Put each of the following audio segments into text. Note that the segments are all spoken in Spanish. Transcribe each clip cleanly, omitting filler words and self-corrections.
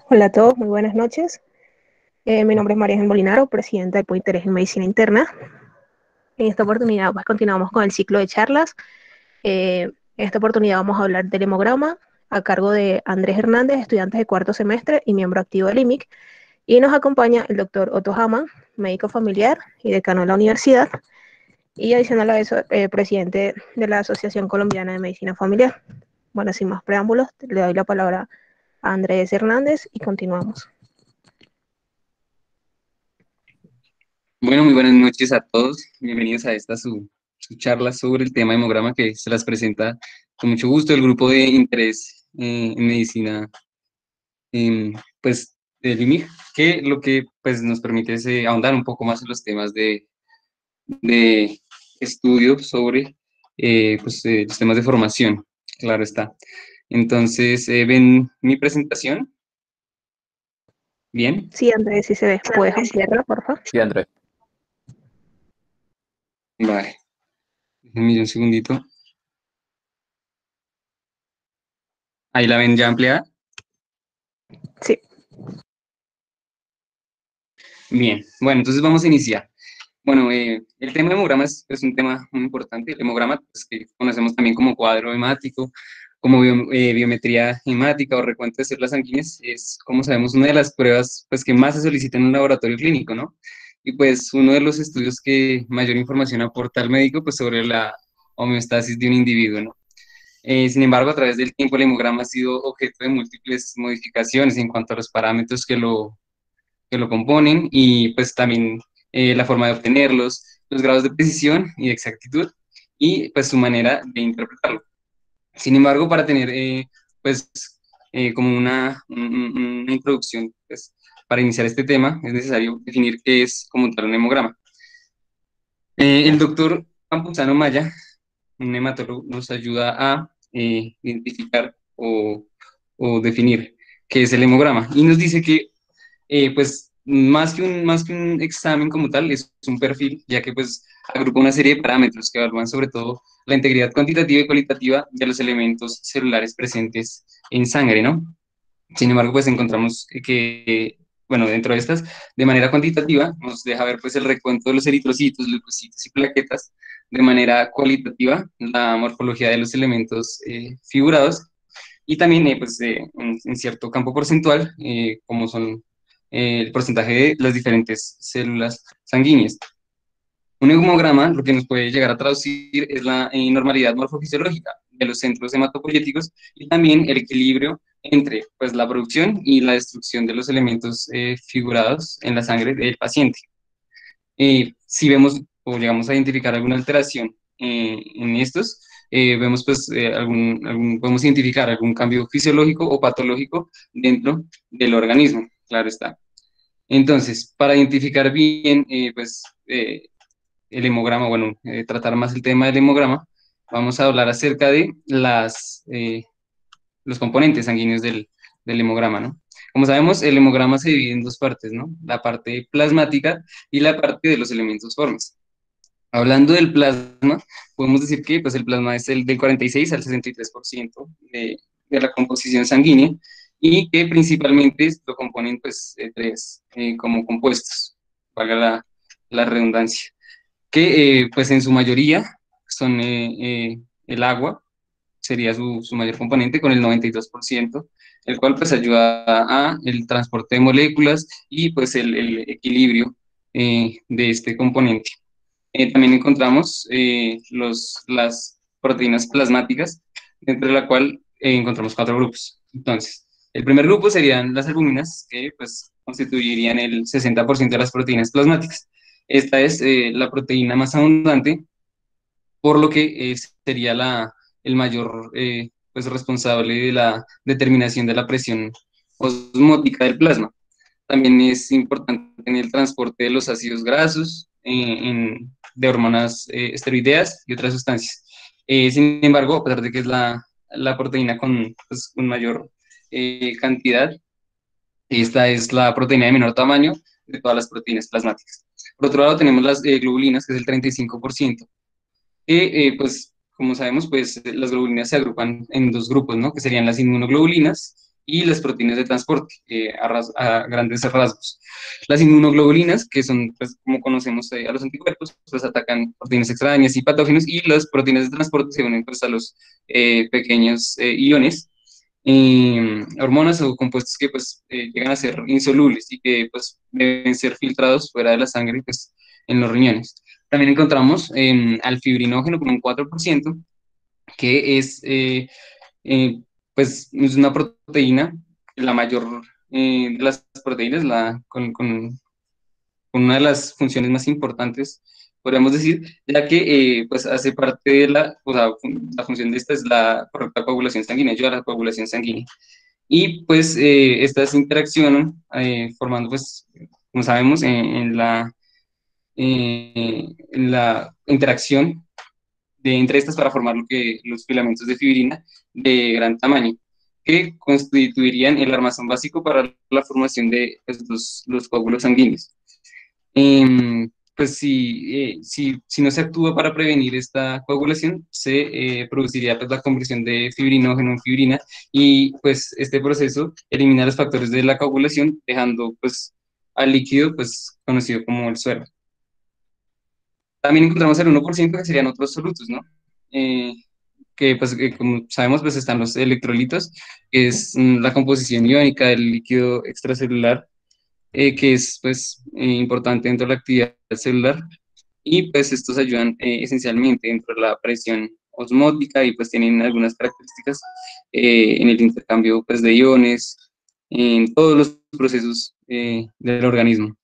Hola a todos, muy buenas noches. Mi nombre es María Ángel Molinaro, presidenta del Interés en Medicina Interna. En esta oportunidad pues, continuamos con el ciclo de charlas. En esta oportunidad vamos a hablar del hemograma a cargo de Andrés Hernández, estudiante de cuarto semestre y miembro activo del IMIC. Y nos acompaña el doctor Otto Hamann, médico familiar y decano de la universidad. Y adicional a eso, presidente de la Asociación Colombiana de Medicina Familiar. Bueno, sin más preámbulos, le doy la palabra a Andrés Hernández y continuamos. Bueno, muy buenas noches a todos. Bienvenidos a esta su charla sobre el tema hemograma que se las presenta con mucho gusto el grupo de interés en medicina, pues del IMIG, que lo que pues nos permite es ahondar un poco más en los temas de estudio sobre los temas de formación, claro está. Entonces, ¿ven mi presentación? ¿Bien? Sí, Andrés, sí se ve. ¿Puedes ampliarla, por favor? Sí, Andrés. Vale, déjenme un segundito. Ahí la ven ya ampliada. Sí. Bien, bueno, entonces vamos a iniciar. Bueno, el tema de hemograma es un tema muy importante. El hemograma, pues, que conocemos también como cuadro hemático, como biometría hemática o recuento de células sanguíneas, es, como sabemos, una de las pruebas pues, que más se solicitan en un laboratorio clínico, ¿no? Y pues uno de los estudios que mayor información aporta al médico pues, sobre la homeostasis de un individuo, ¿no? Sin embargo, a través del tiempo, el hemograma ha sido objeto de múltiples modificaciones en cuanto a los parámetros que lo componen y pues también la forma de obtenerlos, los grados de precisión y de exactitud y pues su manera de interpretarlo. Sin embargo, para tener pues como una introducción pues, para iniciar este tema es necesario definir qué es como tal un hemograma. El doctor Campuzano Maya, un hematólogo, nos ayuda a identificar o definir qué es el hemograma y nos dice que pues más que un examen como tal, es un perfil, ya que pues agrupa una serie de parámetros que evalúan sobre todo la integridad cuantitativa y cualitativa de los elementos celulares presentes en sangre, ¿no? Sin embargo, pues encontramos que, bueno, dentro de estas, de manera cuantitativa, nos deja ver pues el recuento de los eritrocitos, leucocitos y plaquetas, de manera cualitativa, la morfología de los elementos figurados, y también pues, en cierto campo porcentual, como son el porcentaje de las diferentes células sanguíneas. Un hemograma lo que nos puede llegar a traducir es la normalidad morfofisiológica de los centros hematopoyéticos y también el equilibrio entre pues, la producción y la destrucción de los elementos figurados en la sangre del paciente. Si vemos o llegamos a identificar alguna alteración en estos, vemos pues podemos identificar algún cambio fisiológico o patológico dentro del organismo, claro está. Entonces, para identificar bien el hemograma, bueno, tratar más el tema del hemograma, vamos a hablar acerca de los componentes sanguíneos del hemograma, ¿no? Como sabemos, el hemograma se divide en dos partes, ¿no? La parte plasmática y la parte de los elementos formes. Hablando del plasma, podemos decir que pues, el plasma es el del 46 al 63% de la composición sanguínea y que principalmente lo componen pues, tres como compuestos, valga la redundancia, que pues en su mayoría son el agua, sería su mayor componente con el 92%, el cual pues ayuda a el transporte de moléculas y pues el equilibrio de este componente. También encontramos las proteínas plasmáticas, dentro de la cual encontramos cuatro grupos. Entonces, el primer grupo serían las albuminas, que pues constituirían el 60% de las proteínas plasmáticas. Esta es la proteína más abundante, por lo que sería el mayor pues responsable de la determinación de la presión osmótica del plasma. También es importante en el transporte de los ácidos grasos, de hormonas esteroideas y otras sustancias. Sin embargo, a pesar de que es la proteína con pues, mayor cantidad, esta es la proteína de menor tamaño de todas las proteínas plasmáticas. Por otro lado, tenemos las globulinas, que es el 35%, que, pues, como sabemos, pues las globulinas se agrupan en dos grupos, ¿no? Que serían las inmunoglobulinas y las proteínas de transporte, a grandes rasgos. Las inmunoglobulinas, que son, pues, como conocemos a los anticuerpos, pues atacan proteínas extrañas y patógenos, y las proteínas de transporte se unen pues, a los pequeños iones, hormonas o compuestos que pues llegan a ser insolubles y que pues deben ser filtrados fuera de la sangre pues en los riñones. También encontramos al fibrinógeno con un 4%, que es pues es una proteína, la mayor de las proteínas, con una de las funciones más importantes, podríamos decir, ya que pues hace parte de o sea, la función de esta es la correcta coagulación sanguínea, ayuda a la coagulación sanguínea. Y pues estas interaccionan formando, pues, como sabemos, en la interacción entre estas para formar los filamentos de fibrina de gran tamaño, que constituirían el armazón básico para la formación de pues, los coágulos sanguíneos. Pues si no se actúa para prevenir esta coagulación, se produciría pues, la conversión de fibrinógeno en fibrina, y pues este proceso elimina los factores de la coagulación, dejando pues al líquido pues conocido como el suero. También encontramos el 1% que serían otros solutos, ¿no? Eh, que pues que como sabemos pues están los electrolitos, que es la composición iónica del líquido extracelular, que es pues importante dentro de la actividad celular, y pues estos ayudan esencialmente dentro de la presión osmótica, y pues tienen algunas características en el intercambio pues de iones, en todos los procesos del organismo.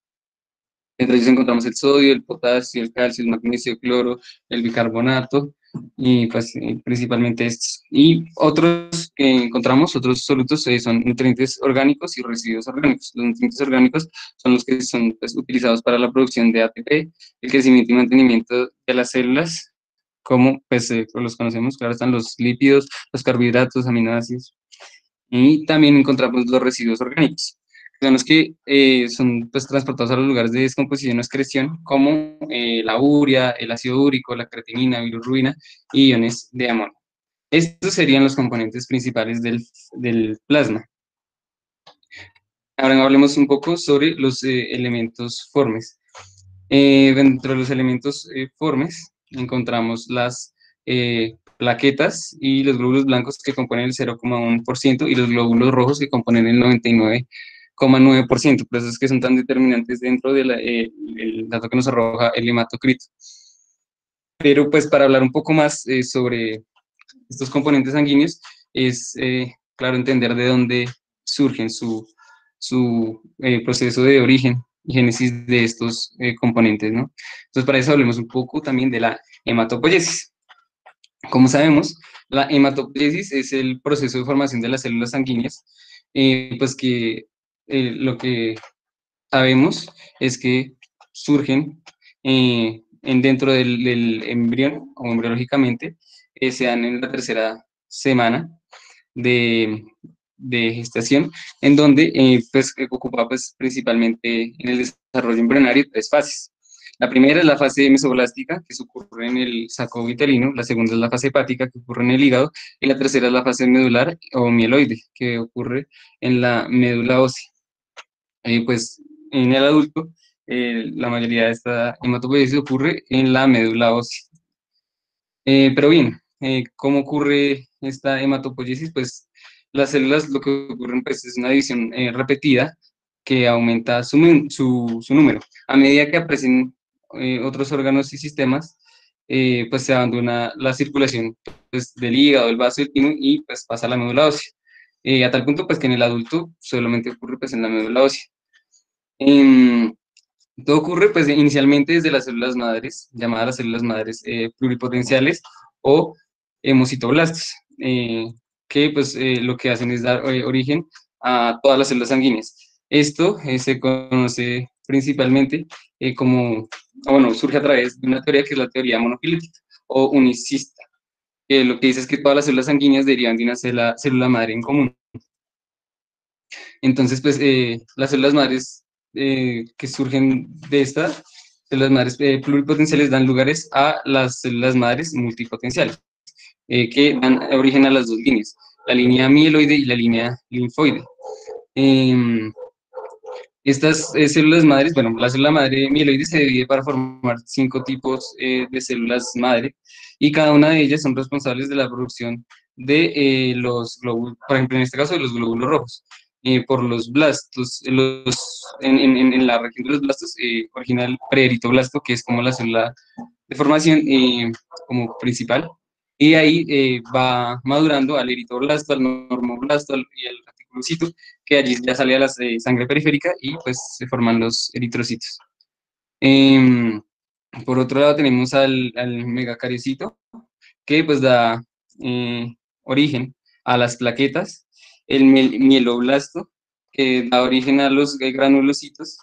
Entre ellos encontramos el sodio, el potasio, el calcio, el magnesio, el cloro, el bicarbonato, y pues principalmente estos. Y otros que encontramos, otros solutos, son nutrientes orgánicos y residuos orgánicos. Los nutrientes orgánicos son los que son pues, utilizados para la producción de ATP, el crecimiento y mantenimiento de las células, como pues los conocemos, claro, están los lípidos, los carbohidratos, aminoácidos. Y también encontramos los residuos orgánicos, que son los que son pues, transportados a los lugares de descomposición o excreción, como la urea, el ácido úrico, la creatinina, bilirrubina y iones de amonio. Estos serían los componentes principales del plasma. Ahora hablemos un poco sobre los elementos formes. Dentro de los elementos formes encontramos las plaquetas y los glóbulos blancos, que componen el 0,1%, y los glóbulos rojos, que componen el 99,9%. Por eso es que son tan determinantes dentro del dato que nos arroja el hematocrito. Pero pues para hablar un poco más sobre estos componentes sanguíneos, es claro entender de dónde surgen su proceso de origen y génesis de estos componentes, ¿no? Entonces, para eso hablemos un poco también de la hematopoiesis. Como sabemos, la hematopoiesis es el proceso de formación de las células sanguíneas, pues que lo que sabemos es que surgen dentro del embrión, o embriológicamente, se dan en la tercera semana de, de gestación, en donde pues, ocupa pues, principalmente en el desarrollo embrionario 3 fases. La primera es la fase mesoblástica, que ocurre en el saco vitelino; la segunda es la fase hepática, que ocurre en el hígado; y la tercera es la fase medular o mieloide, que ocurre en la médula ósea. Pues en el adulto, la mayoría de esta hematopoiesis ocurre en la médula ósea. Pero bien, ¿cómo ocurre esta hematopoiesis? Pues las células, lo que ocurre pues, es una división repetida, que aumenta su número. A medida que aparecen otros órganos y sistemas, pues se abandona la circulación pues, del hígado, del vaso, del timo, y pues pasa a la médula ósea. A tal punto pues que en el adulto solamente ocurre pues en la médula ósea. Em, Todo ocurre pues inicialmente desde las células madres, llamadas las células madres pluripotenciales o hemocitoblastos, que pues lo que hacen es dar origen a todas las células sanguíneas. Esto se conoce principalmente como, bueno, surge a través de una teoría que es la teoría monofilítica o unicista, que lo que dice es que todas las células sanguíneas derivan de una célula madre en común. Entonces, pues las células madres que surgen de estas células madres pluripotenciales dan lugares a las células madres multipotenciales, que dan origen a las dos líneas. la línea mieloide y la línea linfoide. Em, Estas células madres, bueno, la célula madre mieloide se divide para formar 5 tipos de células madre y cada una de ellas son responsables de la producción de los glóbulos, por ejemplo, en este caso de los glóbulos rojos, por los blastos. En la región de los blastos origina el preeritoblasto, que es como la célula de formación como principal, y ahí va madurando al eritoblasto, al normoblasto y al reticulocito, que allí ya sale a la sangre periférica y pues se forman los eritrocitos. Em, por otro lado tenemos al megacariocito, que pues da origen a las plaquetas, el mieloblasto, que da origen a los granulocitos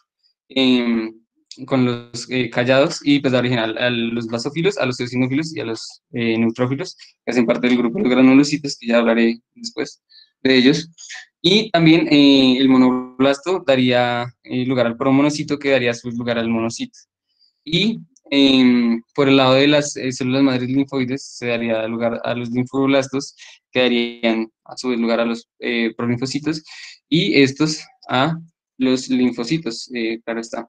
em, con los callados, y pues da origen a los basófilos, a los eosinófilos y a los neutrófilos, que hacen parte del grupo de los granulocitos, que ya hablaré después de ellos. Y también el monoblasto daría lugar al promonocito, que daría su lugar al monocito. Y por el lado de las células madres linfoides, se daría lugar a los linfoblastos, que darían a su vez lugar a los prolinfocitos, y estos a los linfocitos, claro está.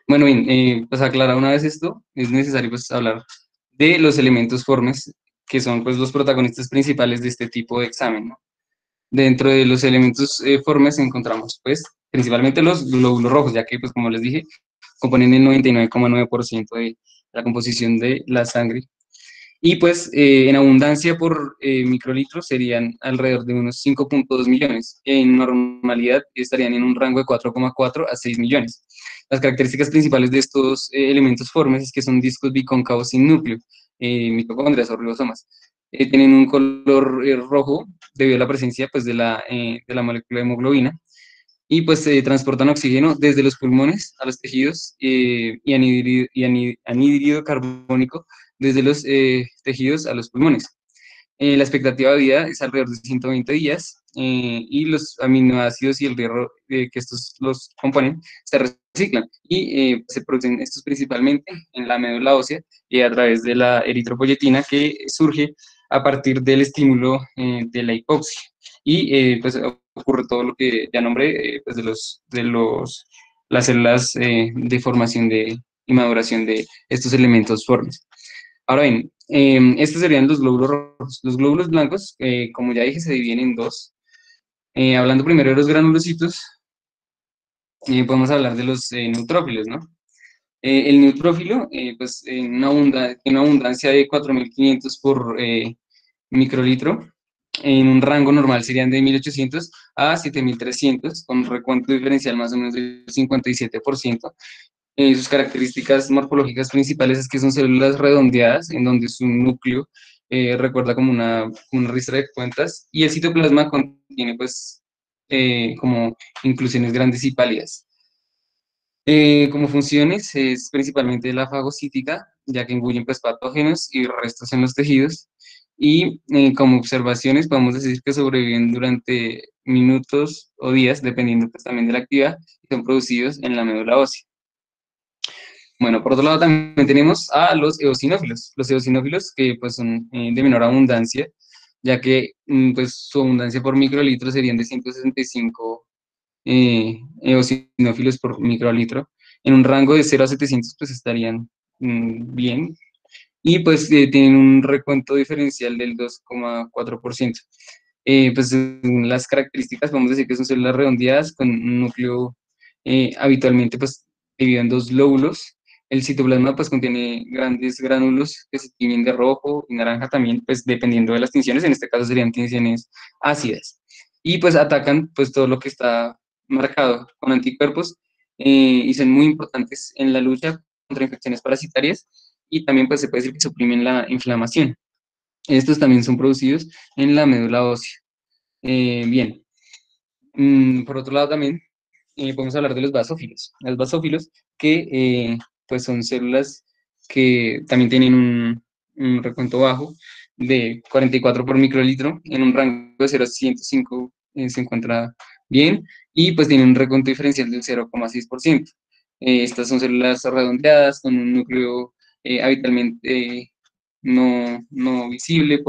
Bueno, bien, pues aclarado una vez esto, es necesario pues hablar de los elementos formes, que son pues los protagonistas principales de este tipo de examen, ¿no? Dentro de los elementos formes encontramos pues principalmente los glóbulos rojos, ya que pues como les dije, componen el 99,9% de la composición de la sangre. Y pues en abundancia por microlitro serían alrededor de unos 5,2 millones. En normalidad estarían en un rango de 4,4 a 6 millones. Las características principales de estos elementos formes es que son discos bicóncavos sin núcleo, mitocondrias o ribosomas. Tienen un color rojo debido a la presencia pues, de la molécula de hemoglobina, y pues transportan oxígeno desde los pulmones a los tejidos y anhídrido carbónico desde los tejidos a los pulmones. La expectativa de vida es alrededor de 120 días y los aminoácidos y el hierro que estos los componen se reciclan y se producen estos principalmente en la médula ósea y a través de la eritropoyetina, que surge a partir del estímulo de la hipoxia. Y pues ocurre todo lo que ya nombré, pues las células de formación y maduración de estos elementos formes. Ahora bien, estos serían los glóbulos rojos. Los glóbulos blancos, como ya dije, se dividen en dos. Hablando primero de los granulocitos, podemos hablar de los neutrófilos, ¿no? El neutrófilo, pues, tiene una abundancia de 4.500 por microlitro. En un rango normal serían de 1.800 a 7.300, con un recuento diferencial más o menos del 57%. Sus características morfológicas principales es que son células redondeadas, en donde su núcleo recuerda como una ristra de cuentas, y el citoplasma contiene, pues, como inclusiones grandes y pálidas. Como funciones es principalmente la fagocítica, ya que engullen pues, patógenos y restos en los tejidos, y como observaciones podemos decir que sobreviven durante minutos o días, dependiendo pues, también de la actividad, y son producidos en la médula ósea. Bueno, por otro lado también tenemos a los eosinófilos. Los eosinófilos que pues son de menor abundancia, ya que pues su abundancia por microlitro serían de 165 eosinófilos por microlitro. En un rango de 0 a 700 pues estarían bien, y pues tienen un recuento diferencial del 2,4%. Pues las características, vamos a decir que son células redondeadas con un núcleo habitualmente pues dividido en dos lóbulos. El citoplasma pues contiene grandes gránulos que se tiñen de rojo y naranja también, pues dependiendo de las tinciones, en este caso serían tinciones ácidas. Y pues atacan pues todo lo que está marcado con anticuerpos y son muy importantes en la lucha contra infecciones parasitarias, y también pues se puede decir que suprimen la inflamación. Estos también son producidos en la médula ósea. Bien, por otro lado también podemos hablar de los basófilos. Los basófilos que pues son células que también tienen un recuento bajo de 44 por microlitro, en un rango de 0 a 105 se encuentra bien, y pues tienen un recuento diferencial del 0,6%. Estas son células redondeadas con un núcleo habitualmente no visible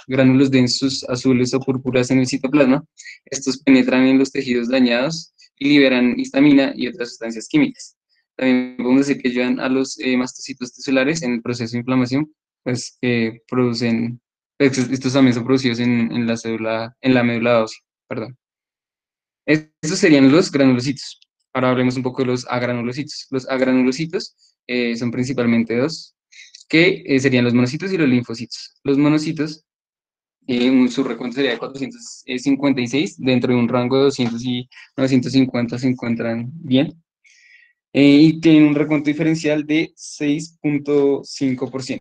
gránulos densos azules o púrpuras en el citoplasma. Estos penetran en los tejidos dañados y liberan histamina y otras sustancias químicas. También podemos decir que ayudan a los mastocitos tisulares en el proceso de inflamación, pues que producen, pues, estos también son producidos en la célula, en la médula ósea, perdón. Estos serían los granulocitos. Ahora hablemos un poco de los agranulocitos. Los agranulocitos son principalmente dos, que serían los monocitos y los linfocitos. Los monocitos, su recuento sería de 456, dentro de un rango de 200 y 950 se encuentran bien, y tienen un recuento diferencial de 6,5%.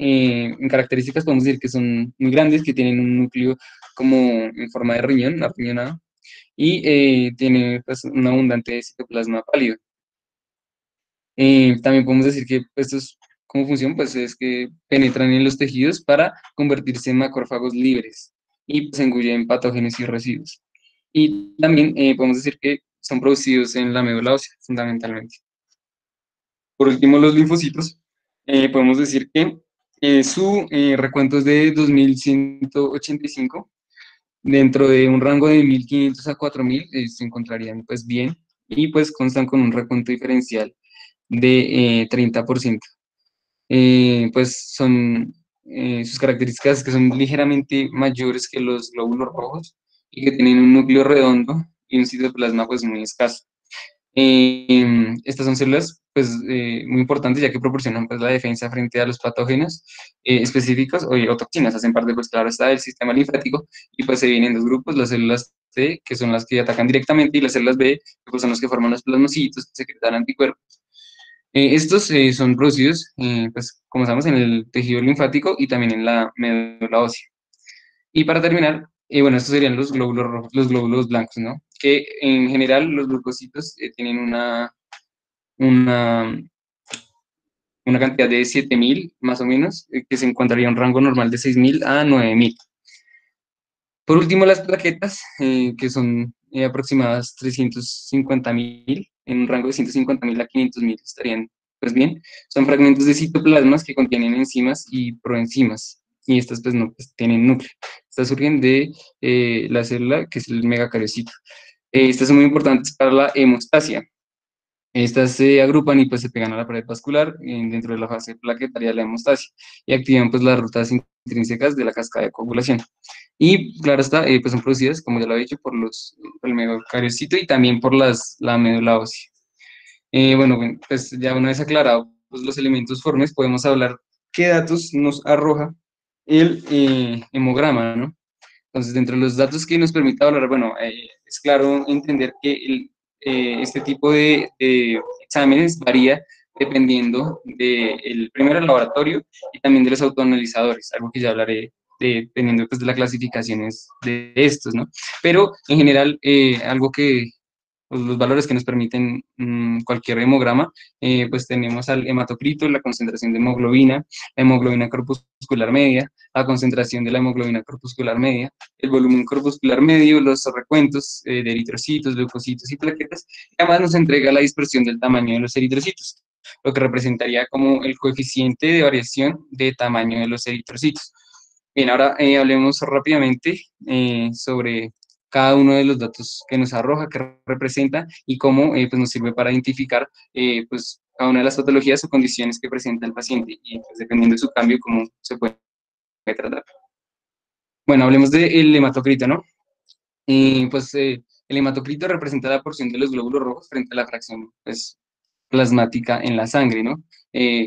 En características podemos decir que son muy grandes, que tienen un núcleo como en forma de riñón, arriñonado, y tiene pues, un abundante citoplasma pálido. También podemos decir que estos, ¿cómo funcionan? Pues es que penetran en los tejidos para convertirse en macrófagos libres y pues engullen patógenos y residuos. Y también podemos decir que son producidos en la médula ósea, fundamentalmente. Por último, los linfocitos, podemos decir que su recuento es de 2185, dentro de un rango de 1500 a 4000 se encontrarían pues bien y pues constan con un recuento diferencial de 30%. Pues son sus características que son ligeramente mayores que los glóbulos rojos y que tienen un núcleo redondo y un citoplasma pues muy escaso. Estas son células pues, muy importantes ya que proporcionan pues, la defensa frente a los patógenos específicos o toxinas, hacen parte pues claro está del sistema linfático y pues se dividen en dos grupos, las células T que son las que atacan directamente y las células B que pues, son las que forman los plasmocitos que secretan anticuerpos. Estos son producidos pues como sabemos en el tejido linfático y también en la médula ósea. Y para terminar, bueno, estos serían los glóbulos rojos, los glóbulos blancos, ¿no? Que en general los glucocitos tienen una, una cantidad de 7000 más o menos, que se encontraría en un rango normal de 6000 a 9000. Por último, las plaquetas, que son aproximadas 350.000, en un rango de 150.000 a 500.000 estarían pues bien. Son fragmentos de citoplasmas que contienen enzimas y proenzimas, y estas pues no pues, tienen núcleo. Estas surgen de la célula, que es el megacariocito. Estas son muy importantes para la hemostasia. Estas se agrupan y pues se pegan a la pared vascular dentro de la fase plaquetaria de la hemostasia y activan pues las rutas intrínsecas de la cascada de coagulación. Y claro está, pues son producidas, como ya lo he dicho, por el megacariocito y también por la médula ósea. Bueno, pues ya una vez aclarado pues, los elementos formes, podemos hablar qué datos nos arroja el hemograma, ¿no? Entonces, dentro de los datos que nos permite hablar, bueno, es claro entender que este tipo de exámenes varía dependiendo del primero el laboratorio y también de los autoanalizadores, algo que ya hablaré dependiendo pues, de las clasificaciones de estos, ¿no? Pero en general, algo que pues, los valores que nos permiten cualquier hemograma, pues tenemos al hematocrito, la concentración de hemoglobina, la hemoglobina corpuscular media, la concentración de la hemoglobina corpuscular media, el volumen corpuscular medio, los recuentos de eritrocitos, leucocitos y plaquetas, y además nos entrega la dispersión del tamaño de los eritrocitos, lo que representaría como el coeficiente de variación de tamaño de los eritrocitos. Bien, ahora hablemos rápidamente sobre cada uno de los datos que nos arroja, que representa y cómo pues nos sirve para identificar pues cada una de las patologías o condiciones que presenta el paciente y pues, dependiendo de su cambio, cómo se puede tratar. Bueno, hablemos del hematocrito, ¿no? Pues el hematocrito representa la porción de los glóbulos rojos frente a la fracción pues, plasmática en la sangre, ¿no?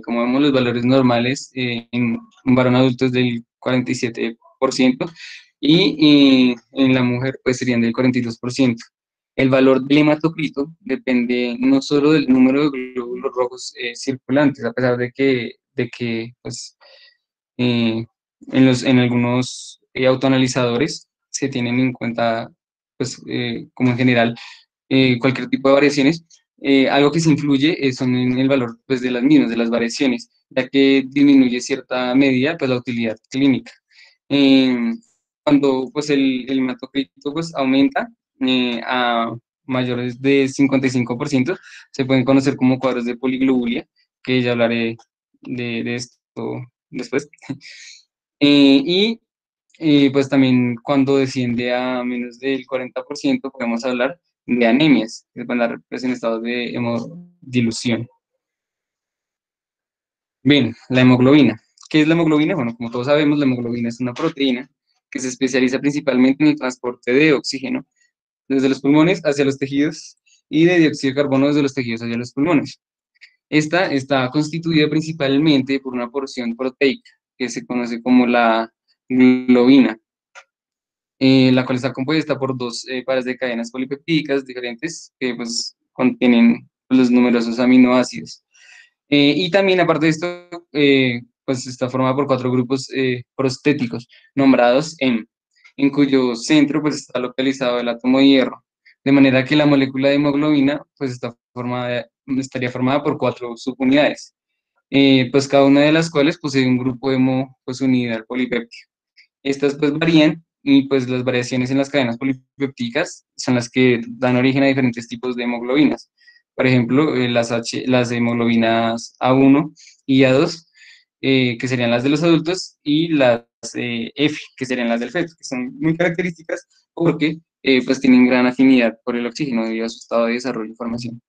Como vemos, los valores normales en un varón adulto es del 47% y en la mujer pues serían del 42%. El valor del hematocrito depende no solo del número de glóbulos rojos circulantes, a pesar de que pues, en algunos autoanalizadores se tienen en cuenta, pues, como en general, cualquier tipo de variaciones. Algo que se influye son en el valor pues, de las mismas, de las variaciones, ya que disminuye cierta medida pues, la utilidad clínica. Eh, Cuando pues, el hematocrito pues, aumenta a mayores de 55%, se pueden conocer como cuadros de poliglobulia, que ya hablaré de esto después. Y Pues también cuando desciende a menos del 40% podemos hablar de anemias, que van a dar pues, en estados de hemodilución. Bien, la hemoglobina. ¿Qué es la hemoglobina? Bueno, como todos sabemos, la hemoglobina es una proteína que se especializa principalmente en el transporte de oxígeno desde los pulmones hacia los tejidos y de dióxido de carbono desde los tejidos hacia los pulmones. Esta está constituida principalmente por una porción proteica que se conoce como la globina, la cual está compuesta por dos pares de cadenas polipeptídicas diferentes que pues, contienen los numerosos aminoácidos. Y también, aparte de esto, pues está formada por cuatro grupos prostéticos nombrados en cuyo centro pues, está localizado el átomo de hierro, de manera que la molécula de hemoglobina pues, estaría formada por cuatro subunidades, pues cada una de las cuales posee un grupo hemo pues, unido al polipéptido. Estas pues varían y pues las variaciones en las cadenas polipeptídicas son las que dan origen a diferentes tipos de hemoglobinas. Por ejemplo, las hemoglobinas A1 y A2, que serían las de los adultos, y las F, que serían las del feto, que son muy características porque pues tienen gran afinidad por el oxígeno debido a su estado de desarrollo y formación.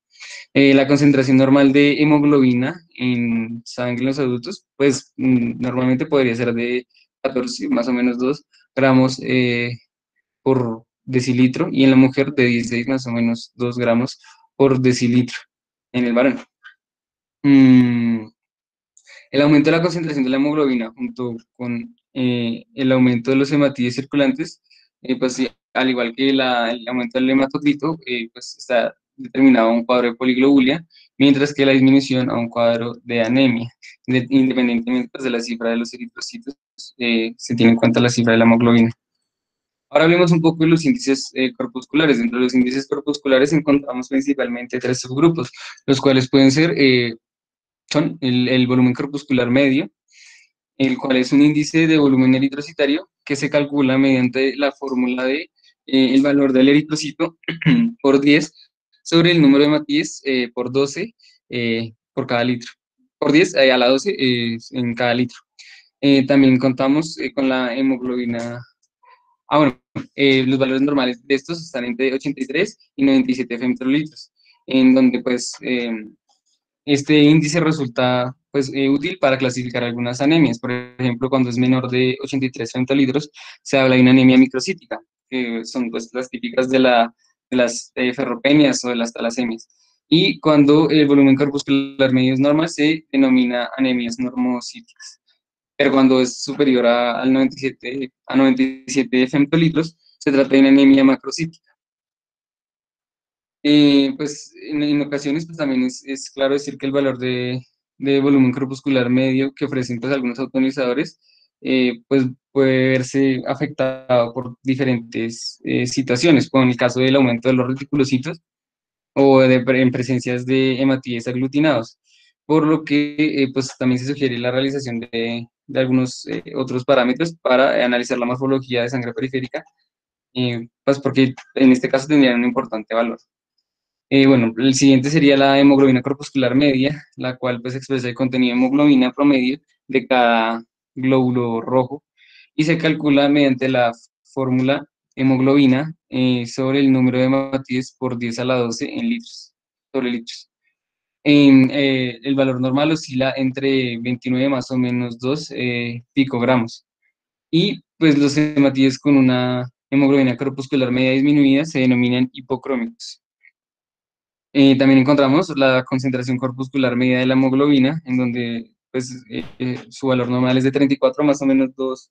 La concentración normal de hemoglobina en sangre en los adultos, pues normalmente podría ser de 14, más o menos 2 gramos por decilitro, y en la mujer de 16, más o menos 2 gramos por decilitro en el varón. Mm, el aumento de la concentración de la hemoglobina junto con el aumento de los hematíes circulantes, pues sí, al igual que el aumento del hematocrito, pues está determinado a un cuadro de poliglobulia, mientras que la disminución a un cuadro de anemia. Independientemente pues, de la cifra de los eritrocitos, se tiene en cuenta la cifra de la hemoglobina. Ahora hablemos un poco de los índices corpusculares. Dentro de los índices corpusculares encontramos principalmente tres subgrupos, los cuales pueden ser son el volumen corpuscular medio, el cual es un índice de volumen eritrocitario que se calcula mediante la fórmula de el valor del eritrocito por 10 sobre el número de matíes por 12 por cada litro. Por 10 a la 12 en cada litro. También contamos con la hemoglobina. Bueno, los valores normales de estos están entre 83 y 97 femtolitros, en donde pues este índice resulta pues, útil para clasificar algunas anemias. Por ejemplo, cuando es menor de 83 femtolitros, se habla de una anemia microcítica, que son pues, las típicas de las ferropenias o de las talasemias. Y cuando el volumen corpuscular medio es normal, se denomina anemias normocíticas. Pero cuando es superior a 97 femtolitros, se trata de una anemia macrocítica. Pues en ocasiones pues también es claro decir que el valor de volumen corpuscular medio que ofrecen pues algunos autonizadores pues puede verse afectado por diferentes situaciones, como en el caso del aumento de los reticulocitos o en presencias de hematíes aglutinados, por lo que pues también se sugiere la realización de algunos otros parámetros para analizar la morfología de sangre periférica, pues porque en este caso tendrían un importante valor. Bueno, el siguiente sería la hemoglobina corpuscular media, la cual pues expresa el contenido de hemoglobina promedio de cada glóbulo rojo y se calcula mediante la fórmula hemoglobina sobre el número de hematíes por 10 a la 12 en litros, sobre litros. El valor normal oscila entre 29 más o menos 2 picogramos. Y pues los hematíes con una hemoglobina corpuscular media disminuida se denominan hipocrómicos. También encontramos la concentración corpuscular media de la hemoglobina, en donde pues, su valor normal es de 34 más o menos 2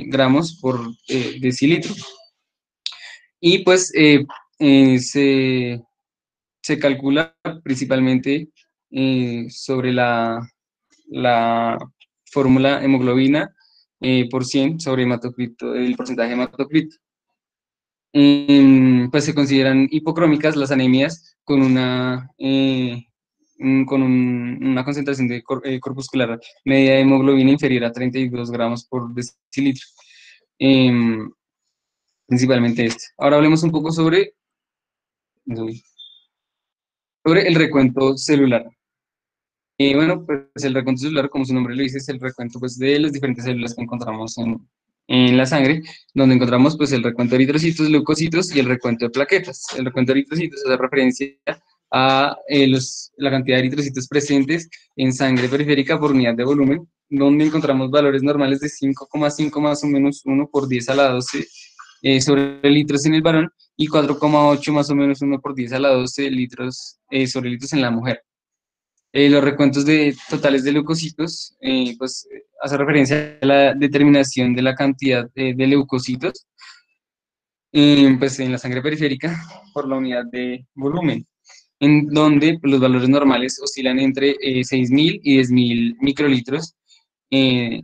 gramos por decilitro. Y pues se calcula principalmente sobre la fórmula hemoglobina por 100 sobre hematocrito, el porcentaje de hematocrito. Pues se consideran hipocrómicas las anemias con una concentración de corpuscular media de hemoglobina inferior a 32 gramos por decilitro. Em, Principalmente esto. Ahora hablemos un poco sobre el recuento celular. Bueno, pues el recuento celular, como su nombre lo dice, es el recuento pues, de las diferentes células que encontramos en la sangre, donde encontramos pues el recuento de eritrocitos, leucocitos y el recuento de plaquetas. El recuento de eritrocitos hace referencia a la cantidad de eritrocitos presentes en sangre periférica por unidad de volumen, donde encontramos valores normales de 5,5 más o menos 1 por 10 a la 12 sobre litros en el varón y 4,8 más o menos 1 por 10 a la 12 litros sobre litros en la mujer. Los recuentos totales de leucocitos, pues hace referencia a la determinación de la cantidad de leucocitos pues, en la sangre periférica por la unidad de volumen, en donde pues, los valores normales oscilan entre 6.000 y 10.000 microlitros, eh,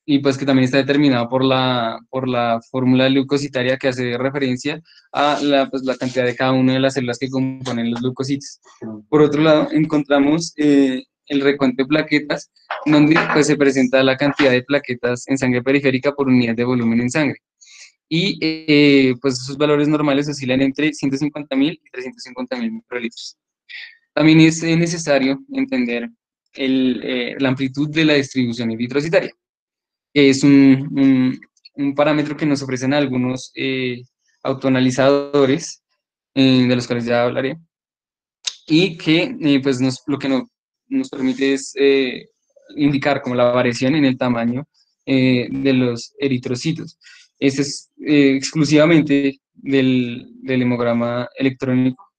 y pues que también está determinado por la fórmula leucocitaria que hace referencia a pues, la cantidad de cada una de las células que componen los leucocitos. Por otro lado, encontramos el recuento de plaquetas, donde pues, se presenta la cantidad de plaquetas en sangre periférica por unidad de volumen en sangre. Y pues sus valores normales oscilan entre 150.000 y 350.000 microlitros. También es necesario entender la amplitud de la distribución eritrocitaria. Es un parámetro que nos ofrecen algunos autoanalizadores, de los cuales ya hablaré, y que pues lo que nos permite es indicar como la variación en el tamaño de los eritrocitos. Este es exclusivamente del hemograma electrónico.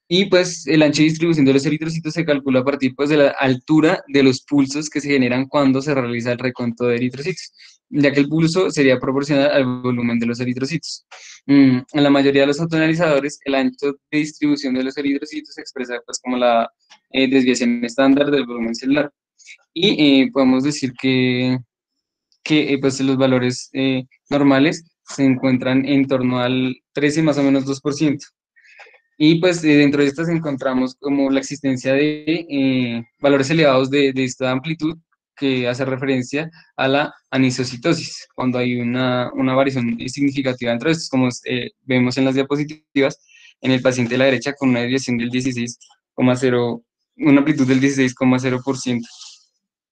Y pues el ancho de distribución de los eritrocitos se calcula a partir pues, de la altura de los pulsos que se generan cuando se realiza el recuento de eritrocitos, ya que el pulso sería proporcional al volumen de los eritrocitos. En la mayoría de los autoanalizadores, el ancho de distribución de los eritrocitos se expresa pues, como la desviación estándar del volumen celular. Y podemos decir que pues, los valores normales se encuentran en torno al 13 más o menos 2%. Y pues dentro de estas encontramos como la existencia de valores elevados de esta amplitud que hace referencia a la anisocitosis, cuando hay una variación significativa entre estos, como vemos en las diapositivas, en el paciente de la derecha con una desviación del 16,0, una amplitud del 16,0%.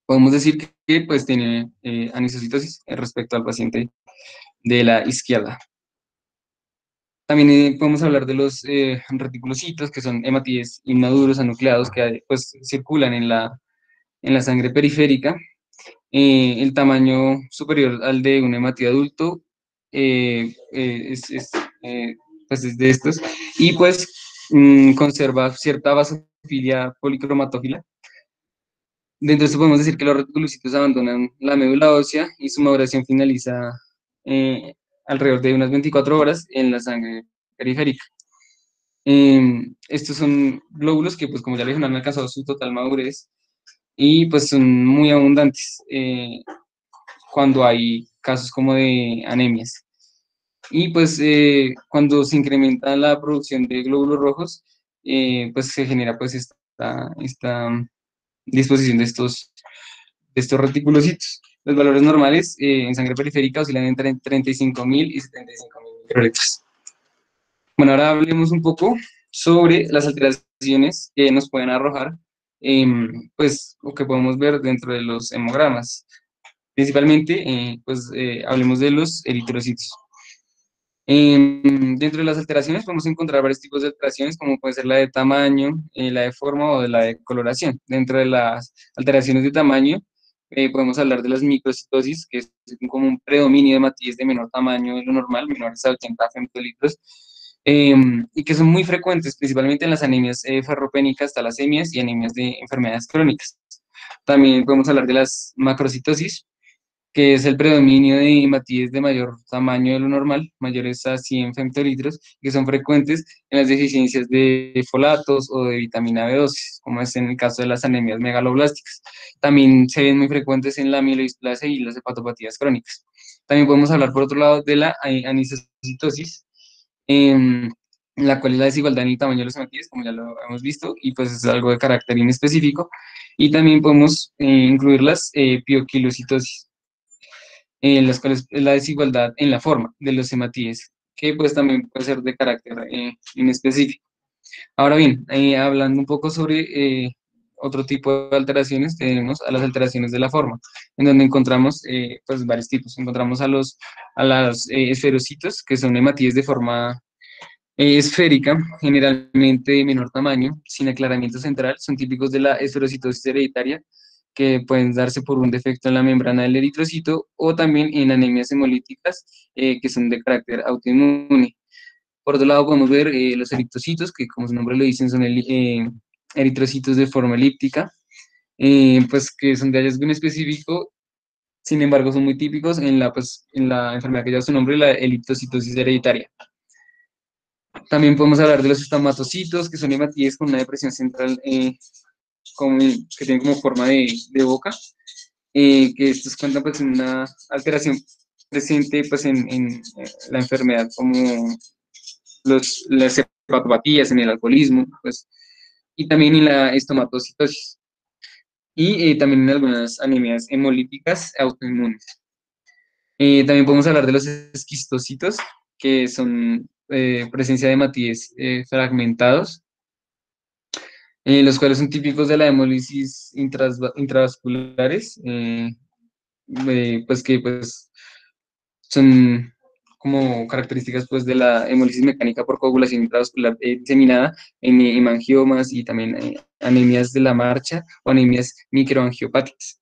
Podemos decir que pues tiene anisocitosis respecto al paciente de la izquierda. También podemos hablar de los reticulocitos, que son hematíes inmaduros anucleados que pues, circulan en la sangre periférica. El tamaño superior al de un hematíe adulto es, pues, es de estos. Y pues conserva cierta basofilia policromatófila. Dentro de esto podemos decir que los reticulocitos abandonan la médula ósea y su maduración finaliza eh, alrededor de unas 24 horas en la sangre periférica. Estos son glóbulos que, pues como ya les dije, no han alcanzado su total madurez y pues son muy abundantes cuando hay casos como de anemias. Y pues cuando se incrementa la producción de glóbulos rojos, pues se genera pues esta disposición de estos reticulocitos. Los valores normales en sangre periférica oscilan entre 35.000 y 75.000 microlitros. Bueno, ahora hablemos un poco sobre las alteraciones que nos pueden arrojar, pues, o que podemos ver dentro de los hemogramas. Principalmente, pues, hablemos de los eritrocitos. Dentro de las alteraciones podemos encontrar varios tipos de alteraciones, como puede ser la de tamaño, la de forma o de la de coloración. Dentro de las alteraciones de tamaño, podemos hablar de las microcitosis, que es como un predominio de matrices de menor tamaño de lo normal, menores a 80 femtolitros, y que son muy frecuentes, principalmente en las anemias ferropénicas, talasemias y anemias de enfermedades crónicas. También podemos hablar de las macrocitosis, que es el predominio de hematíes de mayor tamaño de lo normal, mayores a 100 femtolitros, que son frecuentes en las deficiencias de folatos o de vitamina B12, como es en el caso de las anemias megaloblásticas. También se ven muy frecuentes en la mielodisplasia y las hepatopatías crónicas. También podemos hablar, por otro lado, de la anisocitosis, la cual es la desigualdad en el tamaño de los hematíes, como ya lo hemos visto, y pues es algo de carácter inespecífico. Y también podemos incluir las pioquilocitosis, las cuales es la desigualdad en la forma de los hematíes, que pues también puede ser de carácter inespecífico. Ahora bien, hablando un poco sobre otro tipo de alteraciones, tenemos a las alteraciones de la forma, en donde encontramos pues varios tipos. Encontramos a las esferocitos, que son hematíes de forma esférica, generalmente de menor tamaño, sin aclaramiento central, son típicos de la esferocitosis hereditaria, que pueden darse por un defecto en la membrana del eritrocito o también en anemias hemolíticas que son de carácter autoinmune. Por otro lado, podemos ver los eritrocitos, que como su nombre lo dicen, son eritrocitos de forma elíptica, pues que son de hallazgo inespecífico, sin embargo, son muy típicos pues, en la enfermedad que lleva su nombre, la eritrocitosis hereditaria. También podemos hablar de los estomatocitos, que son hematíes con una depresión central que tienen como forma de boca, que estos cuentan pues en una alteración presente pues en la enfermedad como las hepatopatías, en el alcoholismo, pues, y también en la estomatocitosis, y también en algunas anemias hemolíticas autoinmunes. También podemos hablar de los esquistocitos, que son presencia de hematíes fragmentados, los cuales son típicos de la hemólisis intravasculares, pues que pues son como características pues de la hemólisis mecánica por coagulación intravascular diseminada en hemangiomas y también anemias de la marcha o anemias microangiopáticas.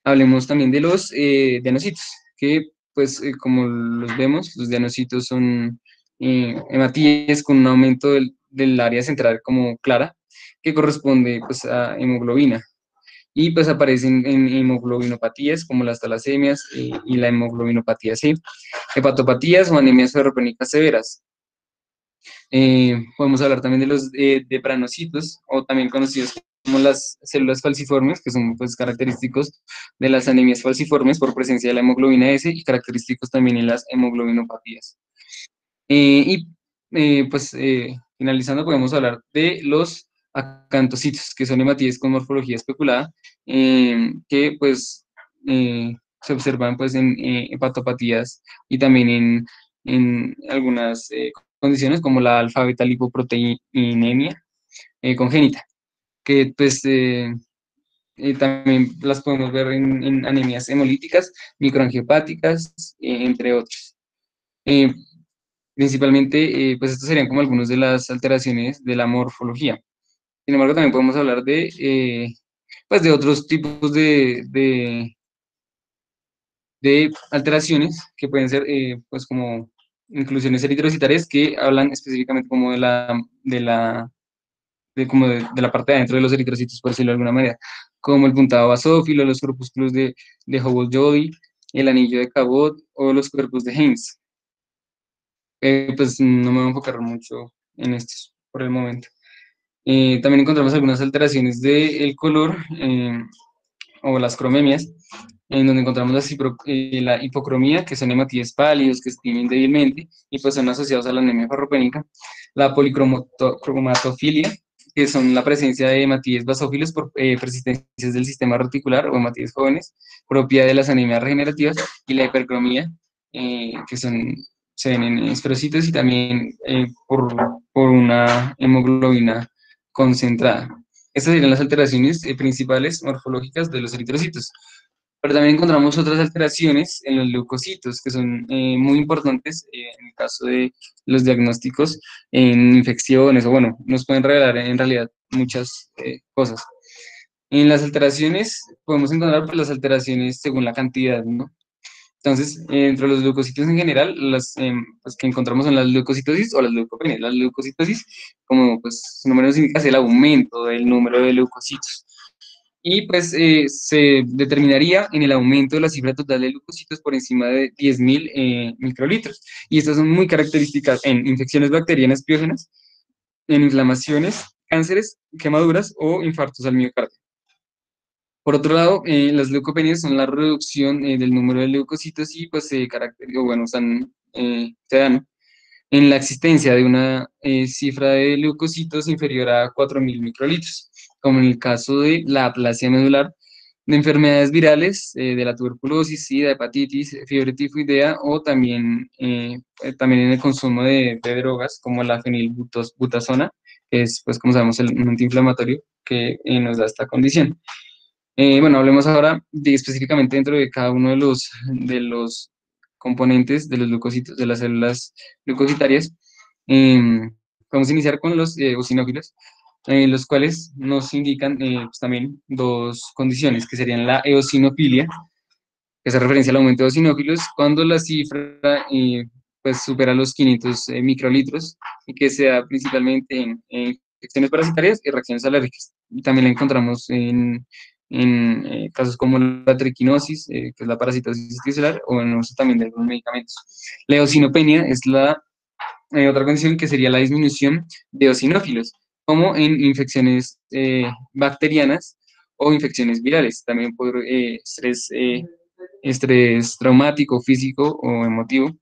Hablemos también de los dianocitos, que pues como los vemos, los dianocitos son hematíes con un aumento del área central como clara, que corresponde pues a hemoglobina y pues aparecen en hemoglobinopatías como las talasemias y la hemoglobinopatía C, hepatopatías o anemias ferropénicas severas. Podemos hablar también de los depranocitos, o también conocidos como las células falciformes, que son pues característicos de las anemias falciformes por presencia de la hemoglobina S y característicos también en las hemoglobinopatías. Y pues finalizando, podemos hablar de los acantocitos, que son hematíes con morfología especulada, que pues se observan pues en hepatopatías y también en algunas condiciones como la alfa-beta-lipoproteinemia congénita, que pues también las podemos ver en anemias hemolíticas, microangiopáticas, entre otros. Eh, Principalmente, pues estos serían como algunos de las alteraciones de la morfología. Sin embargo, también podemos hablar pues de otros tipos de alteraciones que pueden ser, pues como inclusiones eritrocitarias que hablan específicamente como de la parte de adentro de los eritrocitos, por decirlo de alguna manera, como el puntado basófilo, los corpúsculos de Hubble-Jody, el anillo de Cabot o los cuerpos de Heinz. Pues no me voy a enfocar mucho en estos por el momento. También encontramos algunas alteraciones del color o las cromemias, en donde encontramos la hipocromía, que son hematíes pálidos que se tiñen débilmente y pues son asociados a la anemia ferropénica, la policromatofilia, que son la presencia de hematíes basófilos por persistencias del sistema reticular o hematíes jóvenes, propia de las anemias regenerativas, y la hipercromía, que se ven en esferocitos y también por una hemoglobina concentrada. Estas serían las alteraciones principales morfológicas de los eritrocitos. Pero también encontramos otras alteraciones en los leucocitos que son muy importantes en el caso de los diagnósticos en infecciones, o bueno, nos pueden revelar en realidad muchas cosas. En las alteraciones podemos encontrar pues, las alteraciones según la cantidad, ¿no? Entonces, entre los leucocitos en general, las pues, que encontramos son las leucocitosis o las leucopenias. Las leucocitosis, como pues, su nombre nos indica, es el aumento del número de leucocitos. Y pues se determinaría en el aumento de la cifra total de leucocitos por encima de 10.000 microlitros. Y estas son muy características en infecciones bacterianas piógenas, en inflamaciones, cánceres, quemaduras o infartos al miocardio. Por otro lado, las leucopenias son la reducción del número de leucocitos y pues bueno, se dan en la existencia de una cifra de leucocitos inferior a 4.000 microlitros, como en el caso de la aplasia medular, de enfermedades virales, de la tuberculosis, sida, hepatitis, fiebre tifoidea o también en el consumo de drogas como la fenilbutazona que es, pues, como sabemos, un antiinflamatorio que nos da esta condición. Bueno, hablemos ahora específicamente dentro de cada uno de los componentes de los leucocitos, de las células leucocitarias. Vamos a iniciar con los eosinófilos, los cuales nos indican pues, también dos condiciones, que serían la eosinofilia, que hace referencia al aumento de eosinófilos, cuando la cifra pues supera los 500 microlitros y que se da principalmente en infecciones parasitarias y reacciones alérgicas. Y también la encontramos en casos como la triquinosis, que es la parasitosis tisular, o en el uso también de algunos medicamentos. La eosinopenia es la otra condición que sería la disminución de eosinófilos, como en infecciones bacterianas o infecciones virales, también por estrés traumático, físico o emotivo,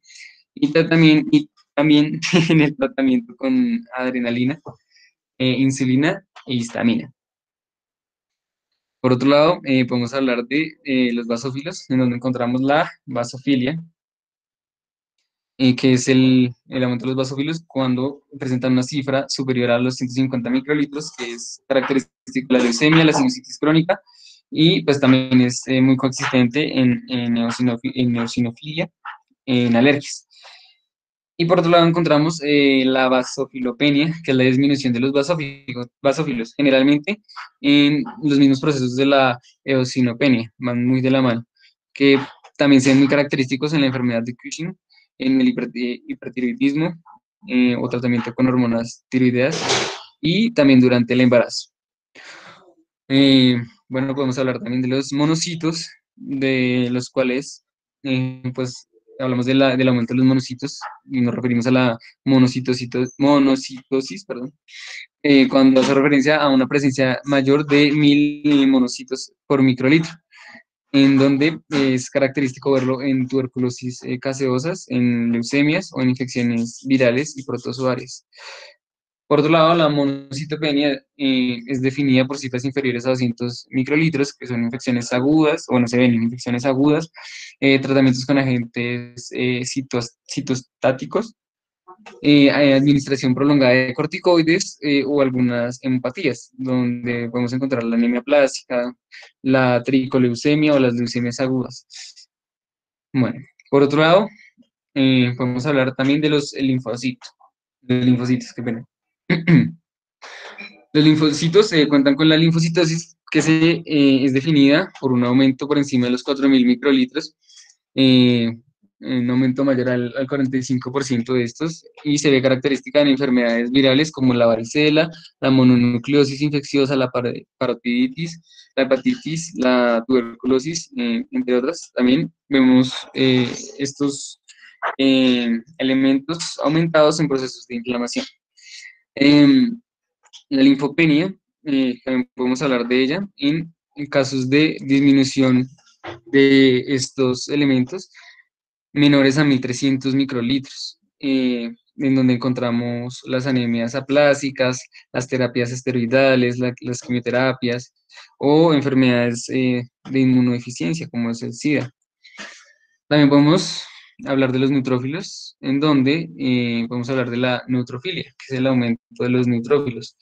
y también en el tratamiento con adrenalina, insulina e histamina. Por otro lado, podemos hablar de los basófilos, en donde encontramos la basofilia, que es el aumento de los basófilos cuando presentan una cifra superior a los 150 microlitros, que es característico de la leucemia, la sinusitis crónica, y pues también es muy consistente en eosinofilia, en alergias. Y por otro lado encontramos la basofilopenia, que es la disminución de los basófilos, generalmente en los mismos procesos de la eosinopenia, van muy de la mano, que también son muy característicos en la enfermedad de Cushing, en el hipertiroidismo o tratamiento con hormonas tiroideas y también durante el embarazo. Eh, bueno, podemos hablar también de los monocitos, de los cuales, pues, hablamos del aumento de los monocitos y nos referimos a la monocitosis, perdón, cuando hace referencia a una presencia mayor de 1000 monocitos por microlitro, en donde es característico verlo en tuberculosis caseosas, en leucemias o en infecciones virales y protozoarias. Por otro lado, la monocitopenia es definida por cifras inferiores a 200 microlitros, que son infecciones agudas, o no se ven infecciones agudas, tratamientos con agentes citostáticos, administración prolongada de corticoides o algunas hemopatías, donde podemos encontrar la anemia plástica, la tricoleucemia o las leucemias agudas. Bueno, por otro lado, podemos hablar también de los linfocitos, qué pena. Los linfocitos cuentan con la linfocitosis que es definida por un aumento por encima de los 4000 microlitros, eh, un aumento mayor al 45% de estos, y se ve característica en enfermedades virales como la varicela, la mononucleosis infecciosa, la parotiditis, la hepatitis, la tuberculosis, entre otras. También vemos estos elementos aumentados en procesos de inflamación. Em, la linfopenia, también podemos hablar de ella en casos de disminución de estos elementos menores a 1300 microlitros, en donde encontramos las anemias aplásicas, las terapias esteroidales, las quimioterapias o enfermedades de inmunodeficiencia, como es el SIDA. También podemos hablar de los neutrófilos, en donde podemos hablar de la neutrofilia, que es el aumento de los neutrófilos.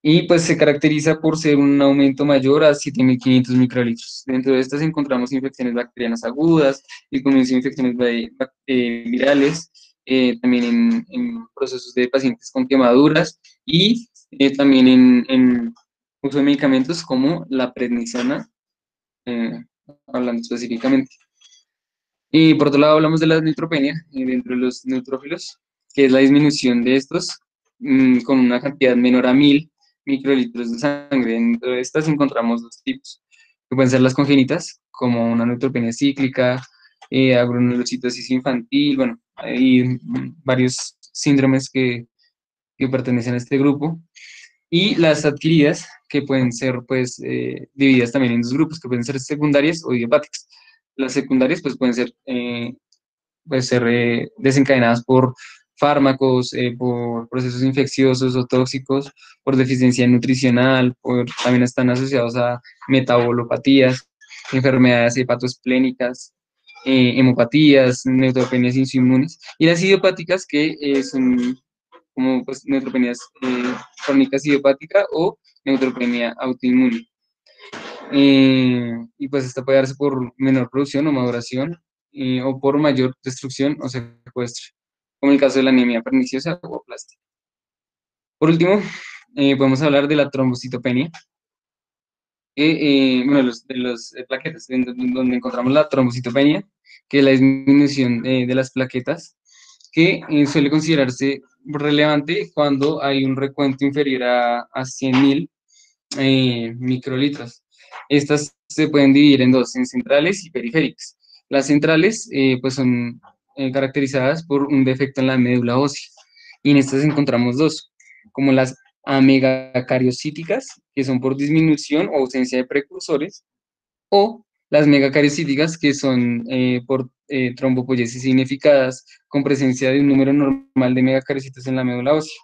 Y pues se caracteriza por ser un aumento mayor a 7500 microlitros. Dentro de estas encontramos infecciones bacterianas agudas y con infecciones virales, también en procesos de pacientes con quemaduras y también en uso de medicamentos como la prednisona, eh, hablando específicamente. Y por otro lado hablamos de la neutropenia, dentro de los neutrófilos, que es la disminución de estos con una cantidad menor a 1000 microlitros de sangre. Dentro de estas encontramos dos tipos, que pueden ser las congénitas, como una neutropenia cíclica, agronulocitosis infantil, bueno, hay varios síndromes que pertenecen a este grupo, y las adquiridas, que pueden ser pues divididas también en dos grupos, que pueden ser secundarias o idiopáticas. Las secundarias pues pueden ser desencadenadas por fármacos, por procesos infecciosos o tóxicos, por deficiencia nutricional, también están asociados a metabolopatías, enfermedades hepatoesplénicas, hemopatías, neutropenias insuinmunes, y las idiopáticas que son como pues neutropenias crónicas idiopática o neutropenia autoinmune. Y pues esta puede darse por menor producción o maduración o por mayor destrucción o secuestro, como el caso de la anemia perniciosa o plástica. Por último, podemos hablar de la trombocitopenia, bueno, de los plaquetas, donde encontramos la trombocitopenia, que es la disminución de las plaquetas, que suele considerarse relevante cuando hay un recuento inferior a 100.000 microlitros. Estas se pueden dividir en dos, en centrales y periféricas. Las centrales pues son caracterizadas por un defecto en la médula ósea, y en estas encontramos dos, como las amegacariocíticas, que son por disminución o ausencia de precursores, o las megacariocíticas, que son por trombopoyesis significadas, con presencia de un número normal de megacaricitos en la médula ósea.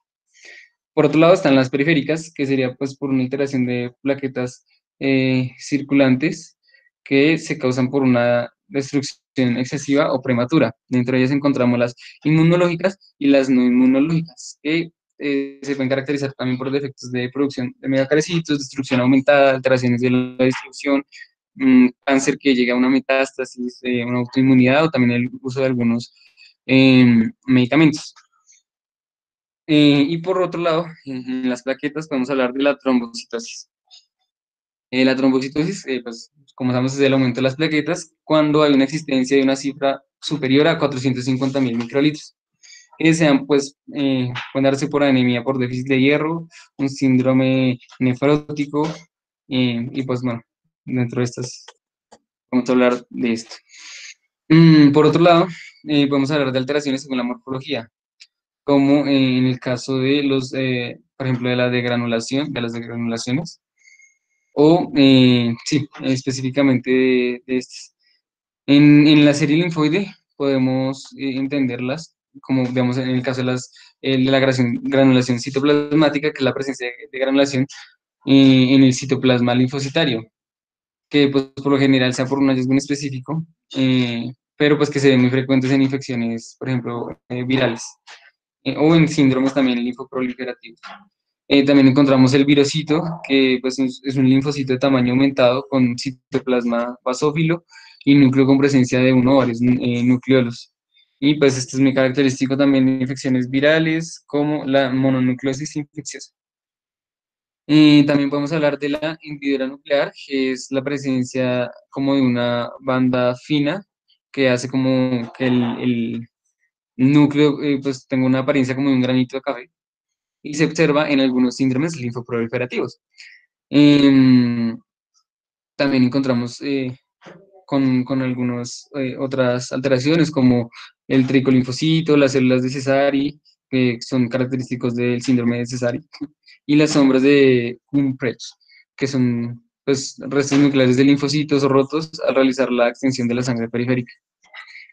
Por otro lado están las periféricas, que sería pues por una alteración de plaquetas circulantes que se causan por una destrucción excesiva o prematura. Dentro de ellas encontramos las inmunológicas y las no inmunológicas, que se pueden caracterizar también por defectos de producción de megacaricitos, destrucción aumentada, alteraciones de la distribución, cáncer que llega a una metástasis, una autoinmunidad o también el uso de algunos medicamentos. Y por otro lado, en las plaquetas podemos hablar de la trombocitosis. La trombocitosis, pues, como sabemos, es el aumento de las plaquetas cuando hay una existencia de una cifra superior a 450.000 microlitros, que sean, pues, pueden darse por anemia por déficit de hierro, un síndrome nefrótico, y pues, bueno, dentro de estas, vamos a hablar de esto. Por otro lado, podemos hablar de alteraciones según la morfología, como en el caso de los, por ejemplo, de la degranulación, de las degranulaciones, o, sí, específicamente de estas. En la serie linfoide podemos entenderlas, como digamos en el caso de la granulación citoplasmática, que es la presencia de granulación en el citoplasma linfocitario, que pues, por lo general sea por un hallazgo en específico, pero pues que se ven muy frecuentes en infecciones, por ejemplo, virales o en síndromes también linfoproliferativos. También encontramos el virocito, que pues, es un linfocito de tamaño aumentado con citoplasma basófilo y núcleo con presencia de uno o varios nucleolos. Y pues este es muy característico también de infecciones virales como la mononucleosis infecciosa. También podemos hablar de la hendidura nuclear, que es la presencia como de una banda fina que hace como que el núcleo pues tenga una apariencia como de un granito de café, y se observa en algunos síndromes linfoproliferativos. Em, También encontramos con algunas otras alteraciones como el tricolinfocito, las células de Cesari, que son característicos del síndrome de Cesari, y las sombras de Gumprecht, que son pues, restos nucleares de linfocitos rotos al realizar la extensión de la sangre periférica.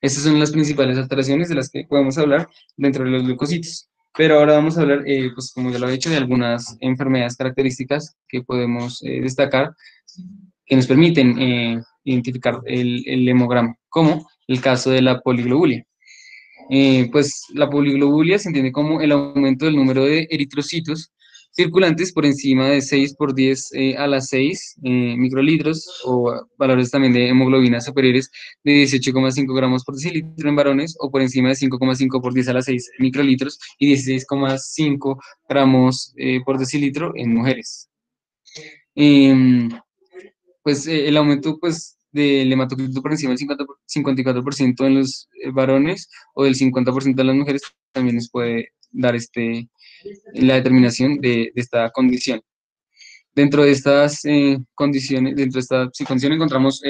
Estas son las principales alteraciones de las que podemos hablar dentro de los leucocitos. Pero ahora vamos a hablar, pues como ya lo he dicho, de algunas enfermedades características que podemos destacar, que nos permiten identificar el hemograma, como el caso de la poliglobulia. Pues la poliglobulia se entiende como el aumento del número de eritrocitos circulantes por encima de 6 por 10 a las 6 microlitros, o valores también de hemoglobina superiores de 18,5 gramos por decilitro en varones, o por encima de 5,5 por 10 a las 6 microlitros y 16,5 gramos por decilitro en mujeres. Em, pues el aumento pues, del hematocrito por encima del 54% en los varones o del 50% en las mujeres también nos puede dar la determinación de esta condición. Dentro de estas condiciones, dentro de esta condición encontramos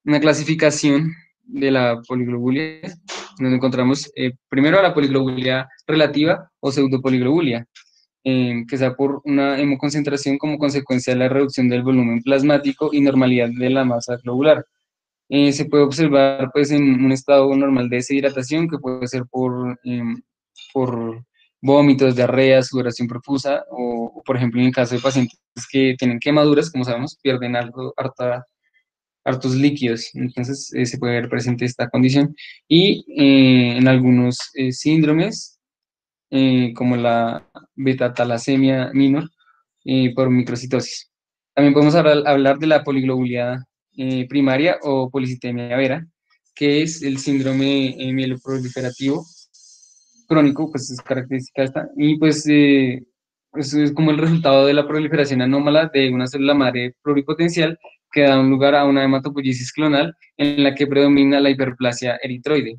una clasificación de la poliglobulia, donde encontramos primero a la poliglobulia relativa o pseudopoliglobulia, que sea por una hemoconcentración como consecuencia de la reducción del volumen plasmático y normalidad de la masa globular. Se puede observar pues, en un estado normal de deshidratación, que puede ser por vómitos, diarrea, sudoración profusa, o, por ejemplo en el caso de pacientes que tienen quemaduras, como sabemos, pierden hartos líquidos, entonces se puede ver presente esta condición. Y en algunos síndromes como la beta-talasemia minor por microcitosis. También podemos hablar de la poliglobulia primaria o policitemia vera, que es el síndrome mieloproliferativo crónico, pues es característica esta, y pues eso es como el resultado de la proliferación anómala de una célula madre pluripotencial que da un lugar a una hematopoiesis clonal en la que predomina la hiperplasia eritroide.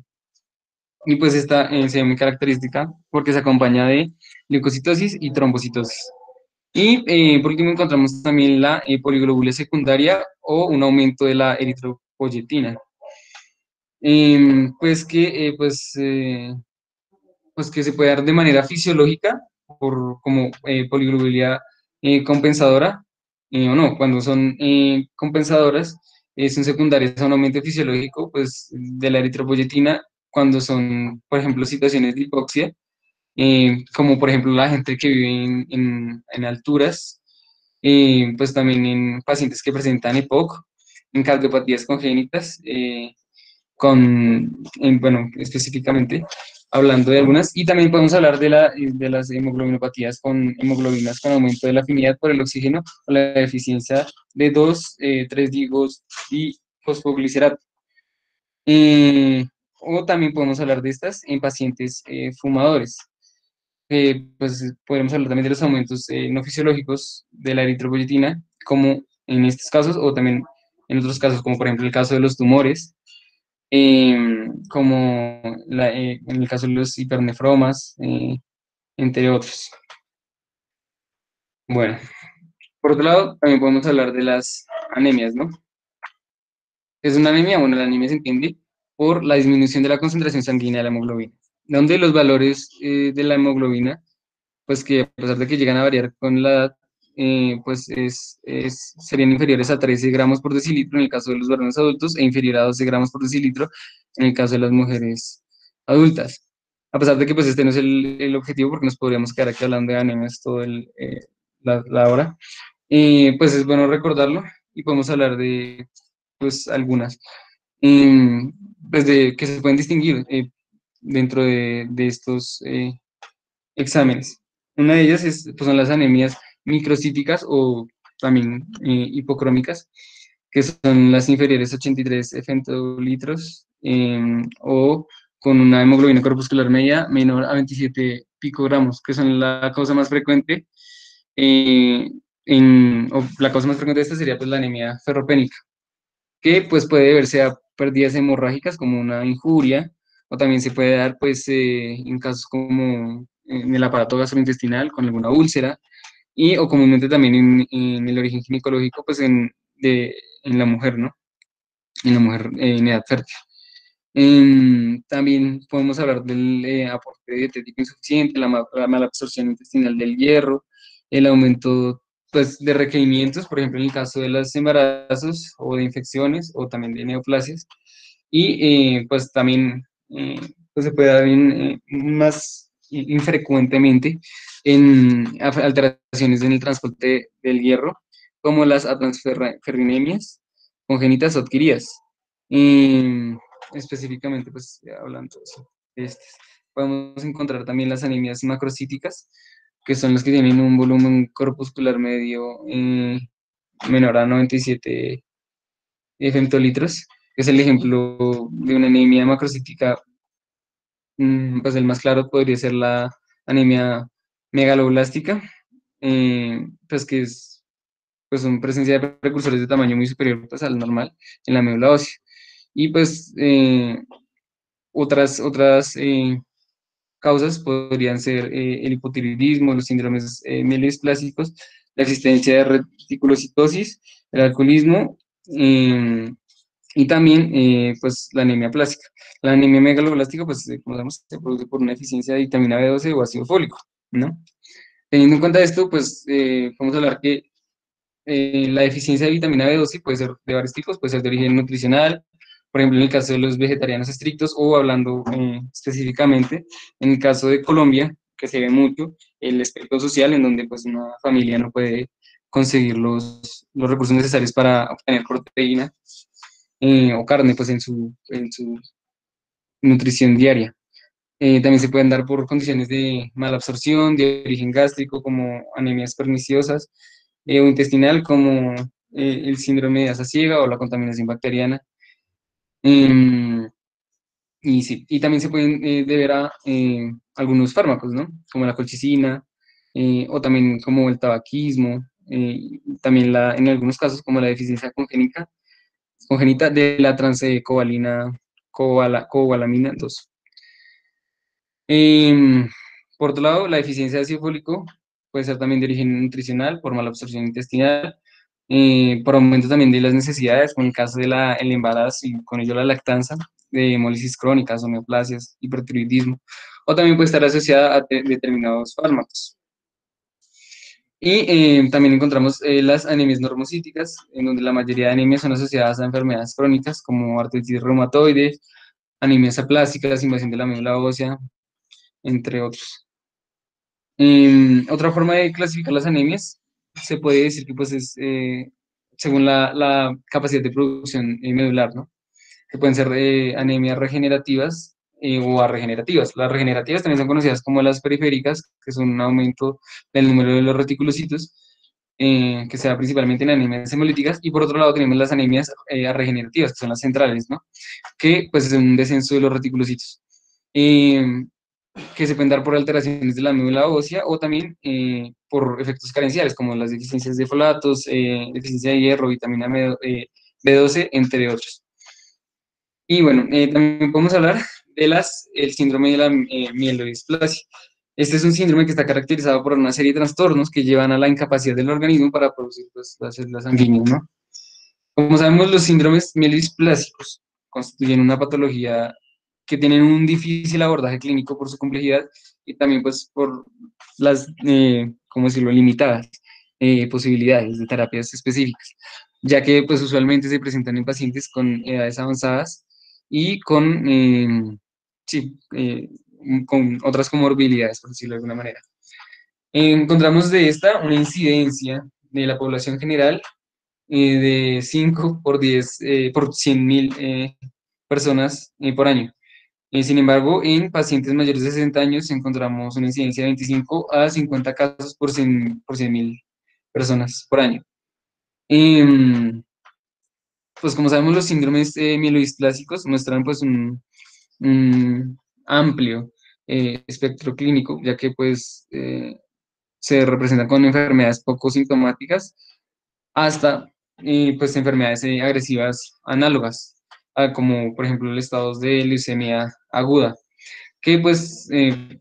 Y pues esta se ve muy característica porque se acompaña de leucocitosis y trombocitosis. Y por último encontramos también la poliglobulia secundaria o un aumento de la eritropoyetina. Pues que pues que se puede dar de manera fisiológica por como poliglobulia compensadora o no, cuando son compensadoras, son secundarias a un aumento fisiológico pues de la eritropoyetina cuando son, por ejemplo, situaciones de hipoxia, como por ejemplo la gente que vive en alturas, pues también en pacientes que presentan EPOC, en cardiopatías congénitas, bueno, específicamente hablando de algunas, y también podemos hablar de las hemoglobinopatías con hemoglobinas con aumento de la afinidad por el oxígeno o la deficiencia de 3 digos y fosfoglicerato. Eh, o también podemos hablar de estas en pacientes fumadores. Pues podemos hablar también de los aumentos no fisiológicos de la eritropoyetina, como en estos casos, o también en otros casos, como por ejemplo el caso de los tumores, como en el caso de los hipernefromas, entre otros. Bueno, por otro lado, también podemos hablar de las anemias, ¿no? Es una anemia, bueno, la anemia se entiende por la disminución de la concentración sanguínea de la hemoglobina, donde los valores de la hemoglobina, pues que a pesar de que llegan a variar con la edad, pues serían inferiores a 13 gramos por decilitro en el caso de los varones adultos e inferior a 12 gramos por decilitro en el caso de las mujeres adultas. A pesar de que pues este no es el objetivo, porque nos podríamos quedar aquí hablando de anemias todo la hora, pues es bueno recordarlo y podemos hablar de pues algunas, em, pues de, que se pueden distinguir dentro de estos exámenes. Una de ellas pues son las anemias microcíticas o también hipocrómicas, que son las inferiores a 83 femtolitros o con una hemoglobina corpuscular media menor a 27 picogramos, que son la causa más frecuente. O la causa más frecuente de esta sería pues la anemia ferropénica, que pues puede deberse a pérdidas hemorrágicas como una injuria, o también se puede dar pues en casos como en el aparato gastrointestinal con alguna úlcera, y o comúnmente también en el origen ginecológico pues en la mujer, ¿no? En la mujer en edad fértil. También podemos hablar del aporte dietético insuficiente, la mala absorción intestinal del hierro, el aumento pues, de requerimientos, por ejemplo, en el caso de los embarazos o de infecciones o también de neoplasias. Y pues también pues, se puede dar más infrecuentemente en alteraciones en el transporte del hierro, como las atransferrinemias congénitas o adquiridas. Específicamente, pues hablando de estas, podemos encontrar también las anemias macrocíticas, que son las que tienen un volumen corpuscular medio menor a 97 femtolitros, que es el ejemplo de una anemia macrocítica. Pues el más claro podría ser la anemia megaloblástica, pues que es pues son presencia de precursores de tamaño muy superior pues, al normal en la médula ósea. Y pues otras causas podrían ser el hipotiroidismo, los síndromes mielodisplásicos, la existencia de reticulocitosis, el alcoholismo y también pues la anemia plástica. La anemia megaloblástica, pues como sabemos, se produce por una deficiencia de vitamina B12 o ácido fólico, ¿no? Teniendo en cuenta esto, pues vamos a hablar que la deficiencia de vitamina B12 puede ser de varios tipos, puede ser de origen nutricional, por ejemplo, en el caso de los vegetarianos estrictos o hablando específicamente, en el caso de Colombia, que se ve mucho, el aspecto social en donde pues una familia no puede conseguir los recursos necesarios para obtener proteína o carne pues en su nutrición diaria. También se pueden dar por condiciones de mala absorción, de origen gástrico, como anemias perniciosas, o intestinal, como el síndrome de asa ciega o la contaminación bacteriana. Em, y, sí, y también se pueden deber a algunos fármacos, ¿no? Como la colchicina, o también como el tabaquismo, también en algunos casos como la deficiencia congénita de la transcobalina, cobalamina 2. Em, por otro lado, la deficiencia de ácido fólico puede ser también de origen nutricional, por mala absorción intestinal, por aumento también de las necesidades, como en el caso del embarazo y con ello la lactancia, de hemólisis crónicas, o neoplasias, hipertiroidismo, o también puede estar asociada a determinados fármacos. Y también encontramos las anemias normocíticas, en donde la mayoría de anemias son asociadas a enfermedades crónicas como artritis reumatoide, anemias aplásicas, invasión de la médula ósea, entre otros. Otra forma de clasificar las anemias se puede decir que pues es según la capacidad de producción medular, ¿no? Que pueden ser anemias regenerativas o arregenerativas. Las regenerativas también son conocidas como las periféricas, que son un aumento del número de los reticulocitos, que se da principalmente en anemias hemolíticas, y por otro lado tenemos las anemias regenerativas, que son las centrales, ¿no? Que pues es un descenso de los reticulocitos. Eh, que se pueden dar por alteraciones de la médula ósea o también por efectos carenciales, como las deficiencias de folatos, deficiencia de hierro, vitamina B12, entre otros. Y bueno, también podemos hablar el síndrome de la mielodisplasia. Este es un síndrome que está caracterizado por una serie de trastornos que llevan a la incapacidad del organismo para producir pues, las células sanguíneas, ¿no? Como sabemos, los síndromes mielodisplásicos constituyen una patología que tienen un difícil abordaje clínico por su complejidad y también pues por las, ¿cómo decirlo?, limitadas posibilidades de terapias específicas, ya que pues usualmente se presentan en pacientes con edades avanzadas y sí, con otras comorbilidades, por decirlo de alguna manera. Encontramos de esta una incidencia de la población general de 5 por 10 por 100.000 personas por año. Sin embargo, en pacientes mayores de 60 años encontramos una incidencia de 25 a 50 casos por 100.000 personas por año. Pues como sabemos, los síndromes mielodisplásicos muestran pues un amplio espectro clínico, ya que pues se representan con enfermedades poco sintomáticas hasta pues enfermedades agresivas análogas, como por ejemplo el estado de leucemia aguda, que pues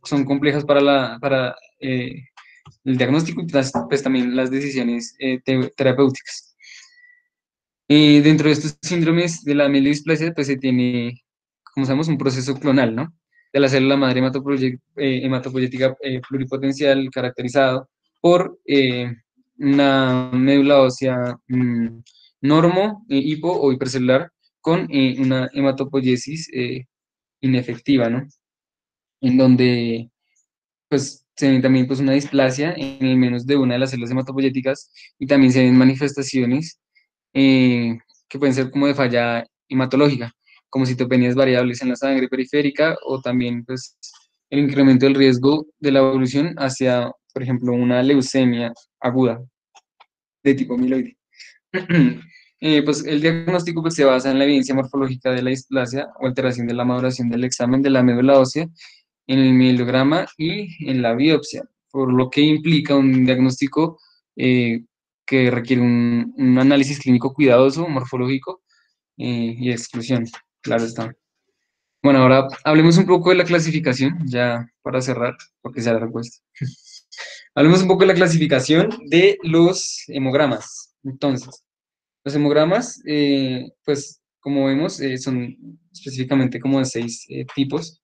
son complejas para el diagnóstico y pues, también las decisiones terapéuticas. Dentro de estos síndromes de la mielodisplasia, pues se tiene, como sabemos, un proceso clonal, ¿no? De la célula madre hematopoyética pluripotencial caracterizado por una médula ósea normo, hipo o hipercelular con una hematopoiesis inefectiva, ¿no? En donde pues se ven también pues una displasia en el menos de una de las células hematopoyéticas y también se ven manifestaciones eh, que pueden ser como de falla hematológica, como citopenías variables en la sangre periférica o también pues el incremento del riesgo de la evolución hacia, por ejemplo, una leucemia aguda de tipo mieloide. Pues el diagnóstico pues, se basa en la evidencia morfológica de la displasia o alteración de la maduración del examen de la médula ósea en el mielograma y en la biopsia, por lo que implica un diagnóstico que requiere un análisis clínico cuidadoso, morfológico y de exclusión, claro está. Bueno, ahora hablemos un poco de la clasificación, ya para cerrar, porque se alargó esto. Hablemos un poco de la clasificación de los hemogramas. Entonces, los hemogramas, pues como vemos, son específicamente como de 6 tipos,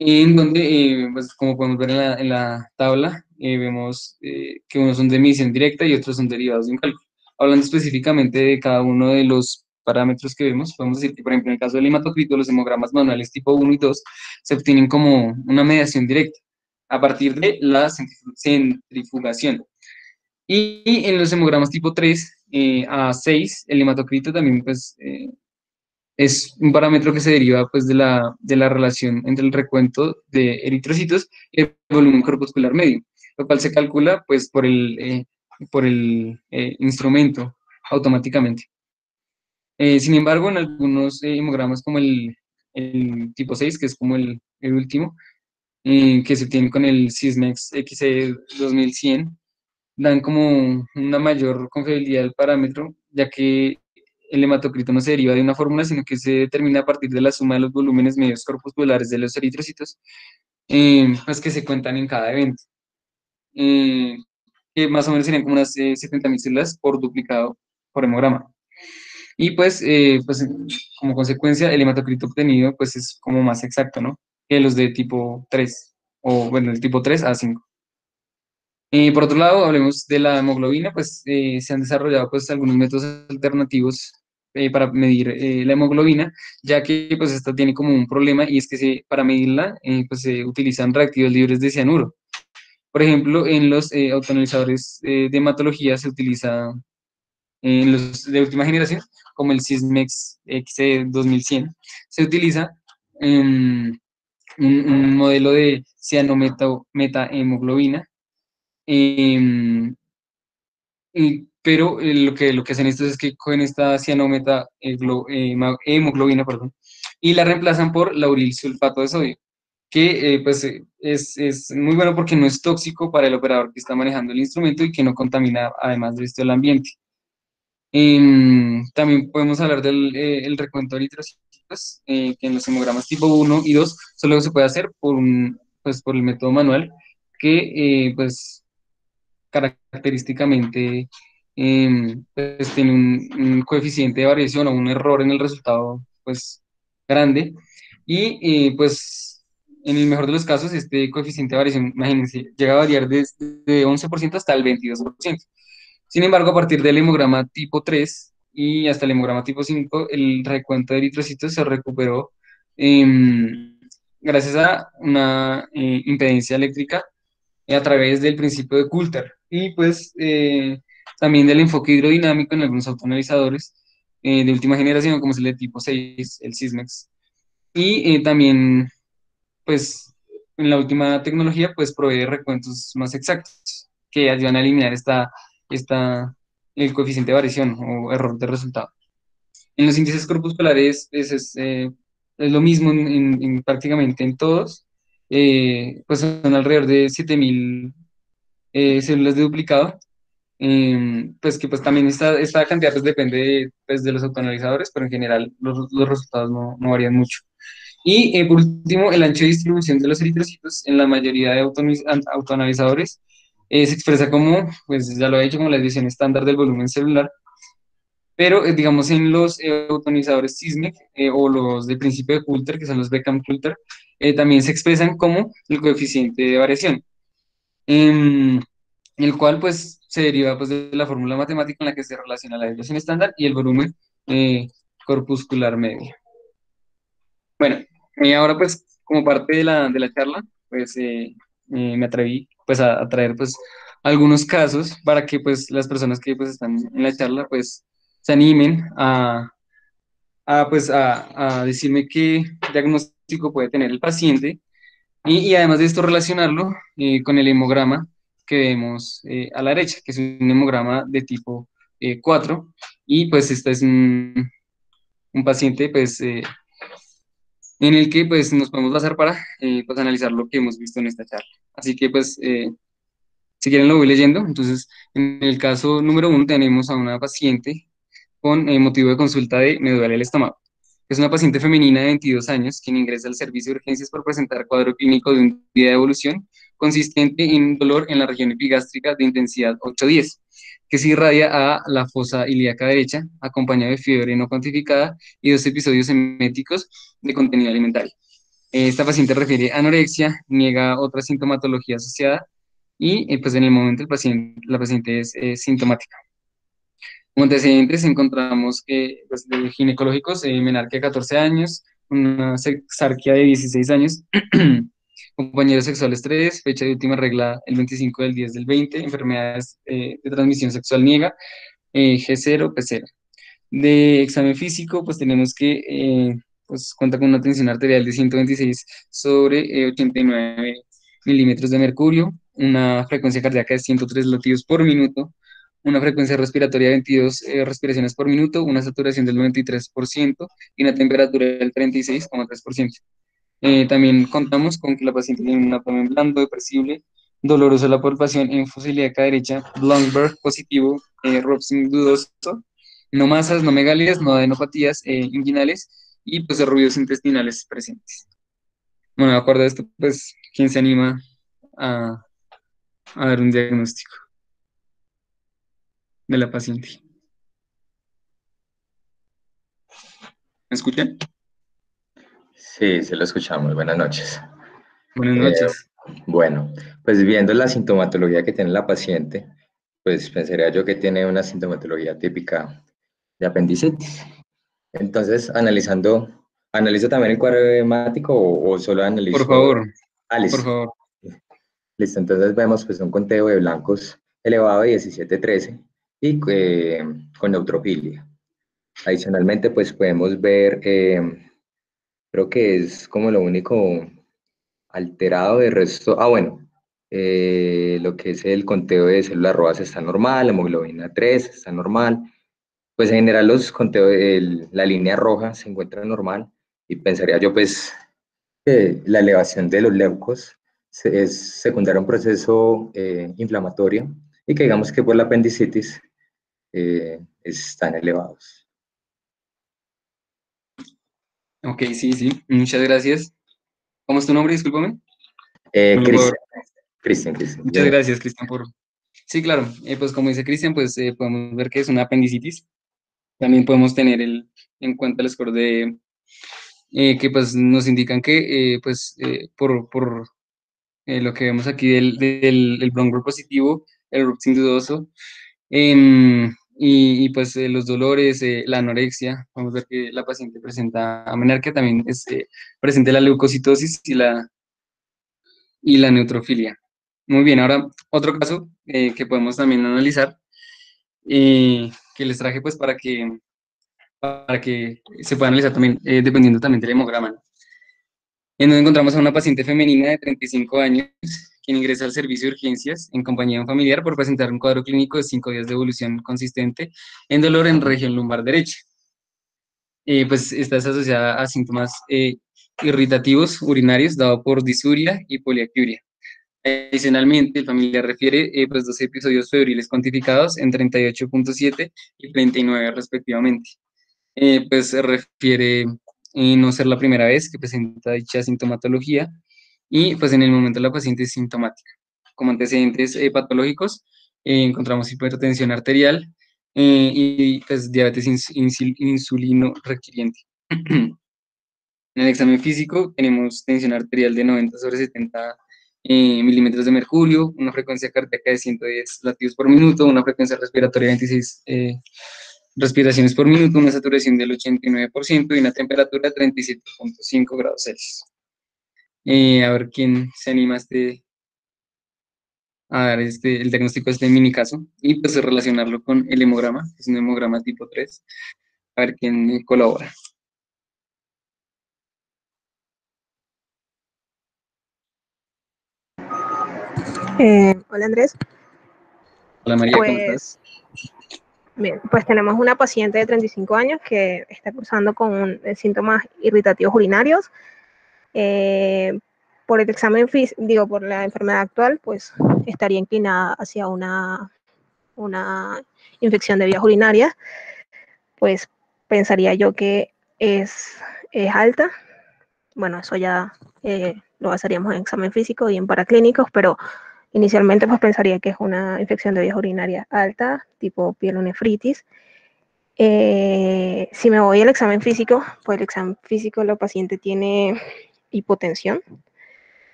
en donde, pues como podemos ver en la tabla, vemos que unos son de medición directa y otros son derivados de un cálculo. Hablando específicamente de cada uno de los parámetros que vemos, podemos decir que, por ejemplo, en el caso del hematocrito, los hemogramas manuales tipo 1 y 2 se obtienen como una mediación directa a partir de la centrifugación. Y en los hemogramas tipo 3 a 6, el hematocrito también pues, es un parámetro que se deriva pues de la relación entre el recuento de eritrocitos y el volumen corpuscular medio, lo cual se calcula pues por el instrumento automáticamente. Sin embargo, en algunos hemogramas como el tipo 6, que es como el último, que se tiene con el Sysmex XE 2100, dan como una mayor confiabilidad del parámetro, ya que el hematocrito no se deriva de una fórmula, sino que se determina a partir de la suma de los volúmenes medios corpusculares de los eritrocitos, pues que se cuentan en cada evento, eh, que más o menos serían como unas 70.000 células por duplicado por hemograma. Y pues como consecuencia, el hematocrito obtenido pues es como más exacto, ¿no? Que los de tipo 3 o bueno, el tipo 3 a 5. Por otro lado, hablemos de la hemoglobina, pues se han desarrollado pues algunos métodos alternativos para medir la hemoglobina, ya que pues esta tiene como un problema y es que para medirla pues se utilizan reactivos libres de cianuro. Por ejemplo, en los autoanalizadores de hematología se utiliza en los de última generación, como el Sysmex XC 2100, se utiliza em, un modelo de cianometahemoglobina. em, pero lo que hacen estos es que cogen esta hemoglobina, perdón, y la reemplazan por lauril sulfato de sodio, que es muy bueno porque no es tóxico para el operador que está manejando el instrumento y que no contamina, además de esto, el ambiente. También podemos hablar del el recuento de eritrocitos, que en los hemogramas tipo 1 y 2 solo se puede hacer pues, por el método manual, que pues característicamente pues tiene un coeficiente de variación o un error en el resultado pues grande y pues en el mejor de los casos este coeficiente de variación, imagínense, llega a variar desde 11% hasta el 22%. Sin embargo, a partir del hemograma tipo 3 y hasta el hemograma tipo 5 el recuento de eritrocitos se recuperó gracias a una impedancia eléctrica a través del principio de Coulter y pues también del enfoque hidrodinámico en algunos autoanalizadores de última generación, como es el de tipo 6 el Sysmex. Y también, pues, en la última tecnología, pues provee recuentos más exactos que ayudan a eliminar el coeficiente de variación o error de resultado. En los índices corpusculares es lo mismo prácticamente en todos, pues son alrededor de 7.000 células de duplicado, pues que pues también esta cantidad pues depende pues, de los autoanalizadores, pero en general los resultados no varían mucho. Y por último, el ancho de distribución de los eritrocitos en la mayoría de autoanalizadores se expresa como, pues ya lo he dicho, como la división estándar del volumen celular, pero digamos en los autoanalizadores Sysmex o los de principio de Coulter, que son los Beckman-Coulter, también se expresan como el coeficiente de variación. Em, el cual pues se deriva pues de la fórmula matemática en la que se relaciona la deviación estándar y el volumen eh, corpuscular medio. Bueno, ahora pues como parte de la charla, pues me atreví pues a traer pues algunos casos para que pues las personas que pues están en la charla pues se animen a decirme qué diagnóstico puede tener el paciente y además de esto relacionarlo con el hemograma que vemos a la derecha, que es un hemograma de tipo 4, y pues este es un paciente pues en el que pues nos podemos basar para pues analizar lo que hemos visto en esta charla. Así que pues si quieren lo voy leyendo. Entonces, en el caso número 1 tenemos a una paciente con motivo de consulta de me duele el estómago. Es una paciente femenina de 22 años quien ingresa al servicio de urgencias por presentar cuadro clínico de un día de evolución consistente en dolor en la región epigástrica de intensidad 8-10, que se irradia a la fosa ilíaca derecha, acompañado de fiebre no cuantificada y dos episodios eméticos de contenido alimentario. Esta paciente refiere anorexia, niega otra sintomatología asociada y pues en el momento la paciente es sintomática. Como antecedentes encontramos que pues, de ginecológicos, menarquia de 14 años, una sexarquia de 16 años, compañeros sexuales 3, fecha de última regla el 25 del 10 del 20, enfermedades de transmisión sexual niega, G0, P0. De examen físico, pues tenemos que pues cuenta con una tensión arterial de 126 sobre 89 milímetros de mercurio, una frecuencia cardíaca de 103 latidos por minuto, una frecuencia respiratoria de 22 respiraciones por minuto, una saturación del 93% y una temperatura del 36,3%. También contamos con que la paciente tiene un abdomen blando, depresible, doloroso de la palpación en fosa ilíaca derecha, Lundberg positivo, Robson dudoso, no masas, no megalias, no adenopatías inguinales y pues ruidos intestinales presentes. Bueno, de acuerdo a esto, pues, ¿quién se anima a, a dar un diagnóstico de la paciente? ¿Me escuchan? Sí, se lo escuchamos. Buenas noches. Buenas Eh, noches. bueno, pues viendo la sintomatología que tiene la paciente, pues pensaría yo que tiene una sintomatología típica de apendicitis. Entonces, ¿analizo también el cuadro hemático o solo Por analizo? favor, Ah, por listo. favor. Listo, entonces vemos pues un conteo de blancos elevado de 17-13 y con neutrofilia. Adicionalmente, pues podemos ver, creo que es como lo único alterado de resto. Ah, bueno, lo que es el conteo de células rojas está normal, hemoglobina 3 está normal. Pues en general los conteos, la línea roja se encuentra normal y pensaría yo pues que la elevación de los leucos es secundaria a un proceso inflamatorio y que digamos que por la apendicitis están elevados. Ok, sí, sí, muchas gracias. ¿Cómo es tu nombre? Discúlpame. No lo puedo ver. Cristian, Cristian, Muchas gracias, Cristian, por... Sí, claro, pues como dice Cristian, pues podemos ver que es una apendicitis. También podemos tener en cuenta el score de que pues nos indican que por lo que vemos aquí del el bronco positivo, el erupción dudoso, pues los dolores, la anorexia, vamos a ver que la paciente presenta amenorrea, también es presente la leucocitosis y la neutrofilia. Muy bien, ahora otro caso que podemos también analizar, que les traje pues para que se pueda analizar también, dependiendo también del hemograma, ¿no? En donde encontramos a una paciente femenina de 35 años, quien ingresa al servicio de urgencias en compañía de un familiar por presentar un cuadro clínico de 5 días de evolución consistente en dolor en región lumbar derecha. Pues esta es asociada a síntomas irritativos urinarios dado por disuria y poliacuria. Adicionalmente, el familiar refiere pues, 2 episodios febriles cuantificados en 38,7 y 39 respectivamente. Pues se refiere no ser la primera vez que presenta dicha sintomatología y pues en el momento la paciente es sintomática. Como antecedentes patológicos encontramos hipertensión arterial y pues diabetes insulino requiriente. En el examen físico tenemos tensión arterial de 90 sobre 70 milímetros de mercurio, una frecuencia cardíaca de 110 latidos por minuto, una frecuencia respiratoria de 26 respiraciones por minuto, una saturación del 89% y una temperatura de 37,5 grados Celsius. A ver quién se anima a dar el diagnóstico de este mini caso y pues relacionarlo con el hemograma, que es un hemograma tipo 3, a ver quién colabora. Hola Andrés. Hola María, ¿cómo estás? Pues bien, pues tenemos una paciente de 35 años que está cursando con síntomas irritativos urinarios. Eh, por el examen digo, por la enfermedad actual, pues estaría inclinada hacia una infección de vías urinarias. Pues pensaría yo que es alta. Bueno, eso ya lo basaríamos en examen físico y en paraclínicos, pero inicialmente pues pensaría que es una infección de vías urinarias alta, tipo pielonefritis. Si me voy al examen físico, pues el examen físico la paciente tiene hipotensión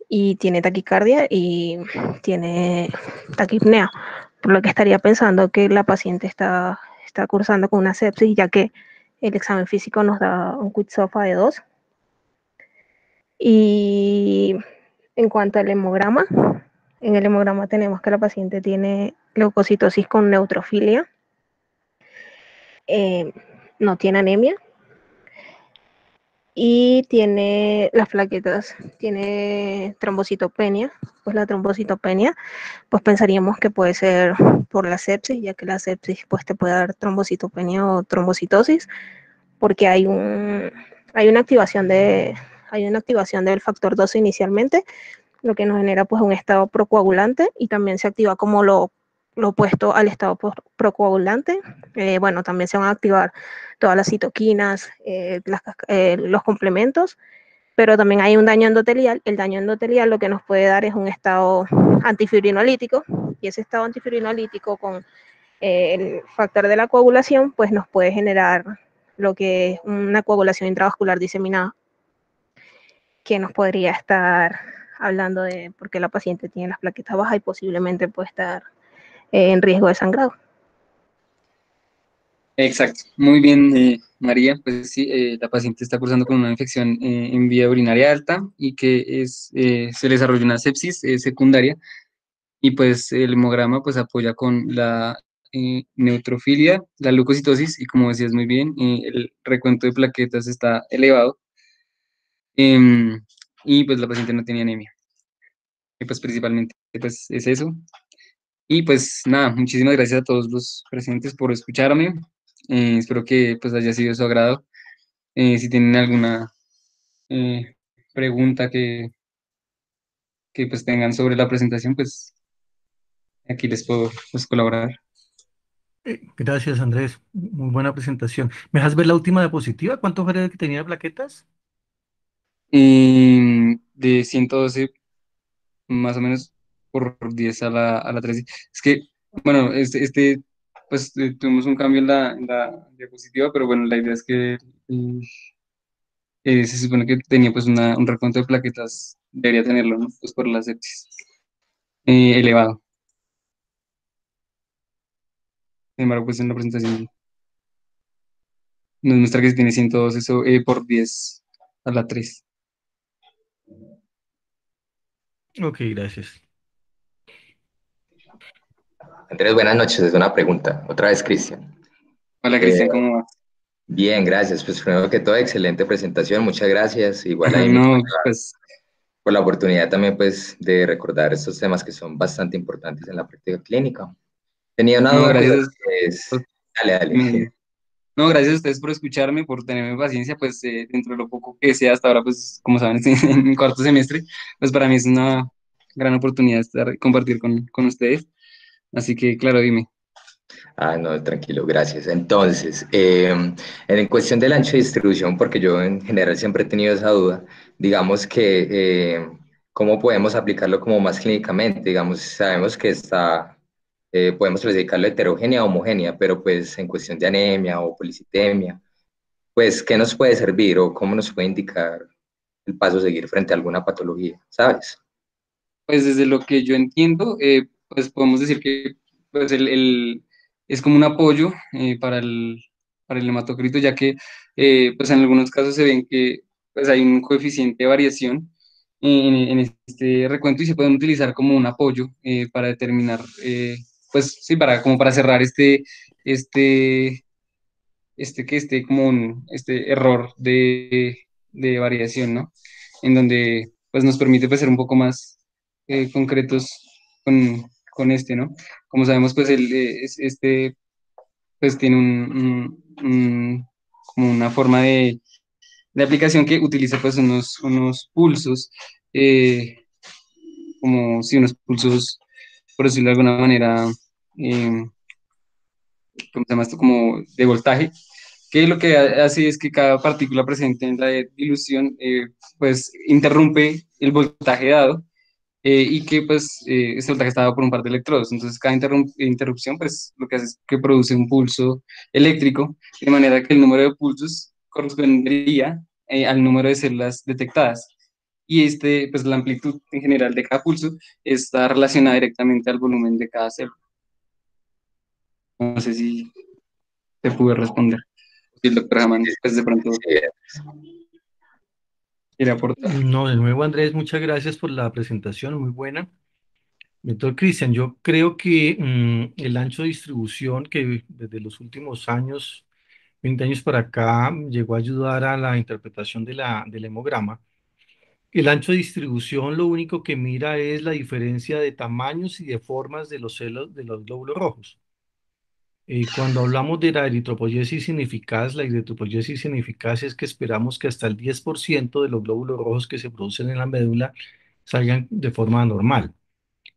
y tiene taquicardia y tiene taquipnea, por lo que estaría pensando que la paciente está cursando con una sepsis, ya que el examen físico nos da un QITSOFA de 2. Y en cuanto al hemograma, en el hemograma tenemos que la paciente tiene leucocitosis con neutrofilia. no tiene anemia y tiene las plaquetas, tiene trombocitopenia. Pues la trombocitopenia, pues pensaríamos que puede ser por la sepsis, ya que la sepsis pues te puede dar trombocitopenia o trombocitosis, porque hay una activación del factor 12 inicialmente, lo que nos genera pues un estado procoagulante y también se activa como lo opuesto al estado procoagulante. Bueno, también se van a activar todas las citoquinas, los complementos, pero también hay un daño endotelial. El daño endotelial lo que nos puede dar es un estado antifibrinolítico y ese estado antifibrinolítico con el factor de la coagulación pues nos puede generar lo que es una coagulación intravascular diseminada, que nos podría estar hablando de por qué la paciente tiene las plaquetas bajas y posiblemente puede estar en riesgo de sangrado. Exacto, muy bien, María. Pues sí, la paciente está cursando con una infección en vía urinaria alta y que se le desarrolló una sepsis secundaria y pues el hemograma pues apoya con la neutrofilia, la leucocitosis y como decías muy bien, el recuento de plaquetas está elevado em, y pues la paciente no tenía anemia. Y pues principalmente pues es eso. Y pues nada, muchísimas gracias a todos los presentes por escucharme. Espero que pues haya sido de su agrado. Si tienen alguna eh, pregunta que pues tengan sobre la presentación, pues aquí les puedo pues, colaborar. Gracias, Andrés. Muy buena presentación. ¿Me dejas ver la última diapositiva? ¿Cuánto fue el que tenía de plaquetas? De 112 más o menos por 10 a la 13. Es que, bueno, pues tuvimos un cambio en la diapositiva, pero bueno, la idea es que se supone que tenía pues un recuento de plaquetas, debería tenerlo, ¿no? Pues por la sepsis elevado. Sin embargo, pues en la presentación nos muestra que tiene 102 eso, por 10 a la 3. Ok, gracias. Andrés, buenas noches. Es una pregunta. Otra vez, Cristian. Hola, Eh, Cristian, ¿cómo va? Bien, gracias. Pues primero que todo, excelente presentación. Muchas gracias. Igual Ajá, ahí no, pues, por la oportunidad también pues de recordar estos temas que son bastante importantes en la práctica clínica. Tenía una no, duda que gracias. es... Dale, dale. me- no, gracias a ustedes por escucharme, por tenerme paciencia, pues dentro de lo poco que sea hasta ahora, pues como saben, estoy en mi cuarto semestre, pues para mí es una gran oportunidad compartir con ustedes. Así que, claro, dime. Ah, no, tranquilo, gracias. Entonces, en cuestión del ancho de distribución, porque yo en general siempre he tenido esa duda, digamos que, ¿cómo podemos aplicarlo como más clínicamente? Digamos, sabemos que podemos clasificarlo heterogénea o homogénea, pero pues en cuestión de anemia o policitemia, pues, ¿qué nos puede servir o cómo nos puede indicar el paso a seguir frente a alguna patología? ¿Sabes? Pues desde lo que yo entiendo, pues podemos decir que pues es como un apoyo para el hematocrito, ya que pues en algunos casos se ven que pues hay un coeficiente de variación en este recuento y se pueden utilizar como un apoyo para determinar, pues sí, como para cerrar este, que esté como este error de variación, ¿no? En donde pues nos permite pues ser un poco más concretos con ¿no? Como sabemos pues pues tiene como una forma de aplicación que utiliza pues unos pulsos, eh, como si unos pulsos, por decirlo de alguna manera, eh, ¿cómo se llama esto? Como de voltaje, que lo que hace es que cada partícula presente en la dilución pues interrumpe el voltaje dado y que pues este voltaje está dado por un par de electrodos. Entonces cada interrupción pues lo que hace es que produce un pulso eléctrico, de manera que el número de pulsos correspondería al número de células detectadas. Y pues la amplitud en general de cada pulso está relacionada directamente al volumen de cada célula. No sé si te pude responder. Si el doctor Hamann, pues de pronto Sí, quiere aportar. No, de nuevo, Andrés, muchas gracias por la presentación, muy buena. Doctor Cristian, yo creo que el ancho de distribución que desde los últimos años 20 años para acá llegó a ayudar a la interpretación del hemograma. El ancho de distribución lo único que mira es la diferencia de tamaños y de formas de los celos de los glóbulos rojos. Cuando hablamos de la eritropoyesis ineficaz, la eritropoyesis ineficaz es que esperamos que hasta el 10% de los glóbulos rojos que se producen en la médula salgan de forma normal.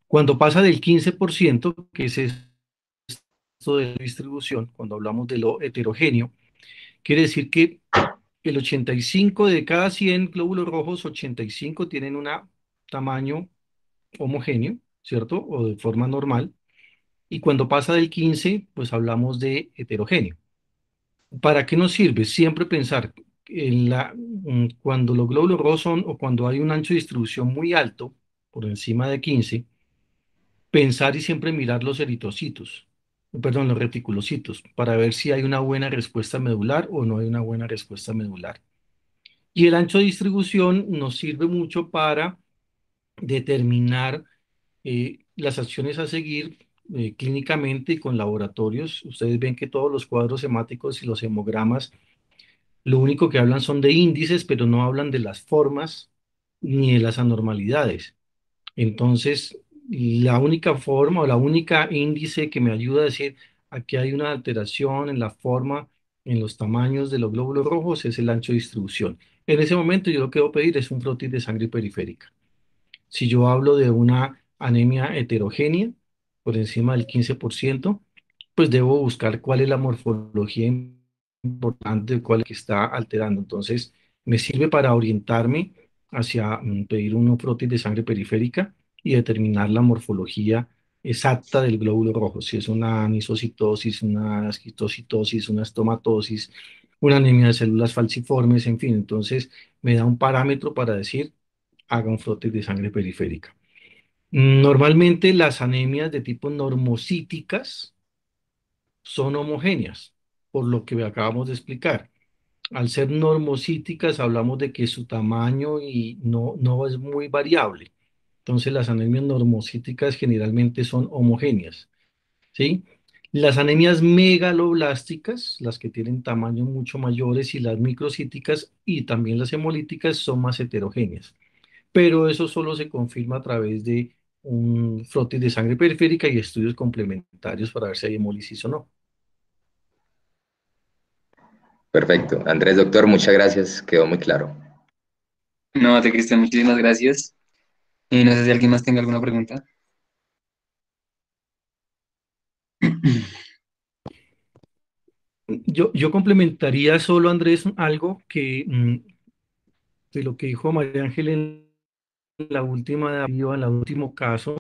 Cuando pasa del 15%, que es esto de distribución, cuando hablamos de lo heterogéneo, quiere decir que el 85 de cada 100 glóbulos rojos, 85 tienen un tamaño homogéneo, ¿cierto? O de forma normal. Y cuando pasa del 15, pues hablamos de heterogéneo. ¿Para qué nos sirve? Siempre pensar cuando los glóbulos rojos son o cuando hay un ancho de distribución muy alto, por encima de 15, pensar y siempre mirar los eritrocitos, perdón, los reticulocitos, para ver si hay una buena respuesta medular o no hay una buena respuesta medular. Y el ancho de distribución nos sirve mucho para determinar las acciones a seguir clínicamente y con laboratorios. Ustedes ven que todos los cuadros hemáticos y los hemogramas lo único que hablan son de índices, pero no hablan de las formas ni de las anormalidades. Entonces, la única forma o la única índice que me ayuda a decir aquí hay una alteración en la forma, en los tamaños de los glóbulos rojos es el ancho de distribución. En ese momento yo lo que debo pedir es un frotis de sangre periférica. Si yo hablo de una anemia heterogénea por encima del 15%, pues debo buscar cuál es la morfología importante, cuál es que está alterando. Entonces, me sirve para orientarme hacia pedir un frotis de sangre periférica y determinar la morfología exacta del glóbulo rojo, si es una anisocitosis, una asquitocitosis, una estomatosis, una anemia de células falciformes, en fin. Entonces, me da un parámetro para decir, haga un frotis de sangre periférica. Normalmente las anemias de tipo normocíticas son homogéneas, por lo que acabamos de explicar. Al ser normocíticas, hablamos de que su tamaño y no es muy variable. Entonces, las anemias normocíticas generalmente son homogéneas, ¿sí? Las anemias megaloblásticas, las que tienen tamaños mucho mayores, y las microcíticas y también las hemolíticas son más heterogéneas. Pero eso solo se confirma a través de un frotis de sangre periférica y estudios complementarios para ver si hay hemólisis o no. Perfecto. Andrés, doctor, muchas gracias. Quedó muy claro. No, te Cristian, muchísimas gracias. Y no sé si alguien más tenga alguna pregunta. Yo complementaría solo, Andrés, algo de lo que dijo María Ángel en en el último caso,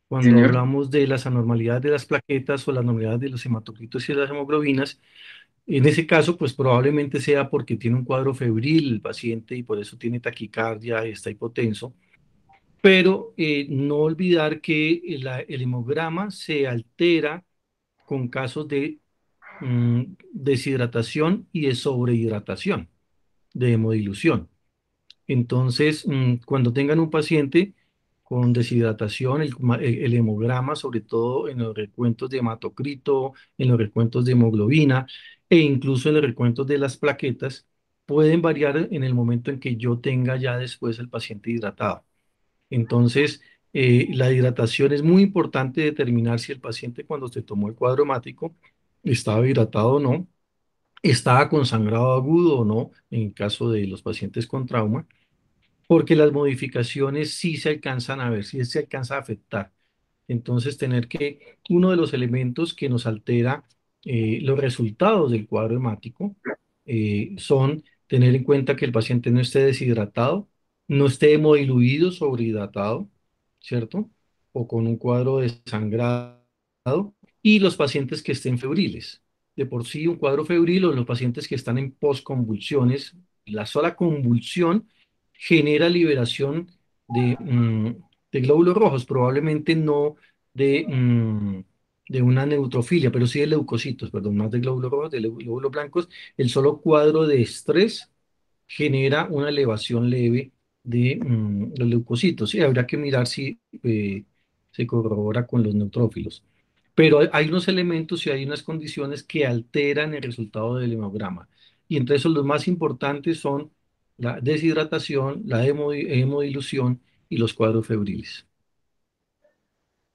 cuando Señor. hablamos de las anormalidades de las plaquetas o las anormalidades de los hematocritos y de las hemoglobinas. En ese caso, pues probablemente sea porque tiene un cuadro febril el paciente y por eso tiene taquicardia y está hipotenso. Pero no olvidar que el hemograma se altera con casos de deshidratación y de sobrehidratación, de hemodilución. Entonces, cuando tengan un paciente con deshidratación, el hemograma, sobre todo en los recuentos de hematocrito, en los recuentos de hemoglobina e incluso en los recuentos de las plaquetas, pueden variar en el momento en que yo tenga ya después el paciente hidratado. Entonces, la hidratación es muy importante determinar si el paciente cuando se tomó el cuadro hemático estaba hidratado o no, estaba con sangrado agudo o no, en caso de los pacientes con trauma, porque las modificaciones sí se alcanzan a ver, sí se alcanza a afectar. Entonces, tener que uno de los elementos que nos altera los resultados del cuadro hemático son tener en cuenta que el paciente no esté deshidratado, no esté hemodiluido, sobrehidratado, ¿cierto? O con un cuadro de sangrado, y los pacientes que estén febriles. De por sí, un cuadro febril o los pacientes que están en posconvulsiones, la sola convulsión genera liberación de glóbulos rojos, probablemente no de, de una neutrofilia, pero sí de leucocitos, perdón, más de glóbulos rojos, de glóbulos blancos. El solo cuadro de estrés genera una elevación leve de los leucocitos. Y habrá que mirar si se corrobora con los neutrófilos. pero hay unos elementos y hay unas condiciones que alteran el resultado del hemograma. Y entre esos los más importantes son la deshidratación, la hemodilución y los cuadros febriles.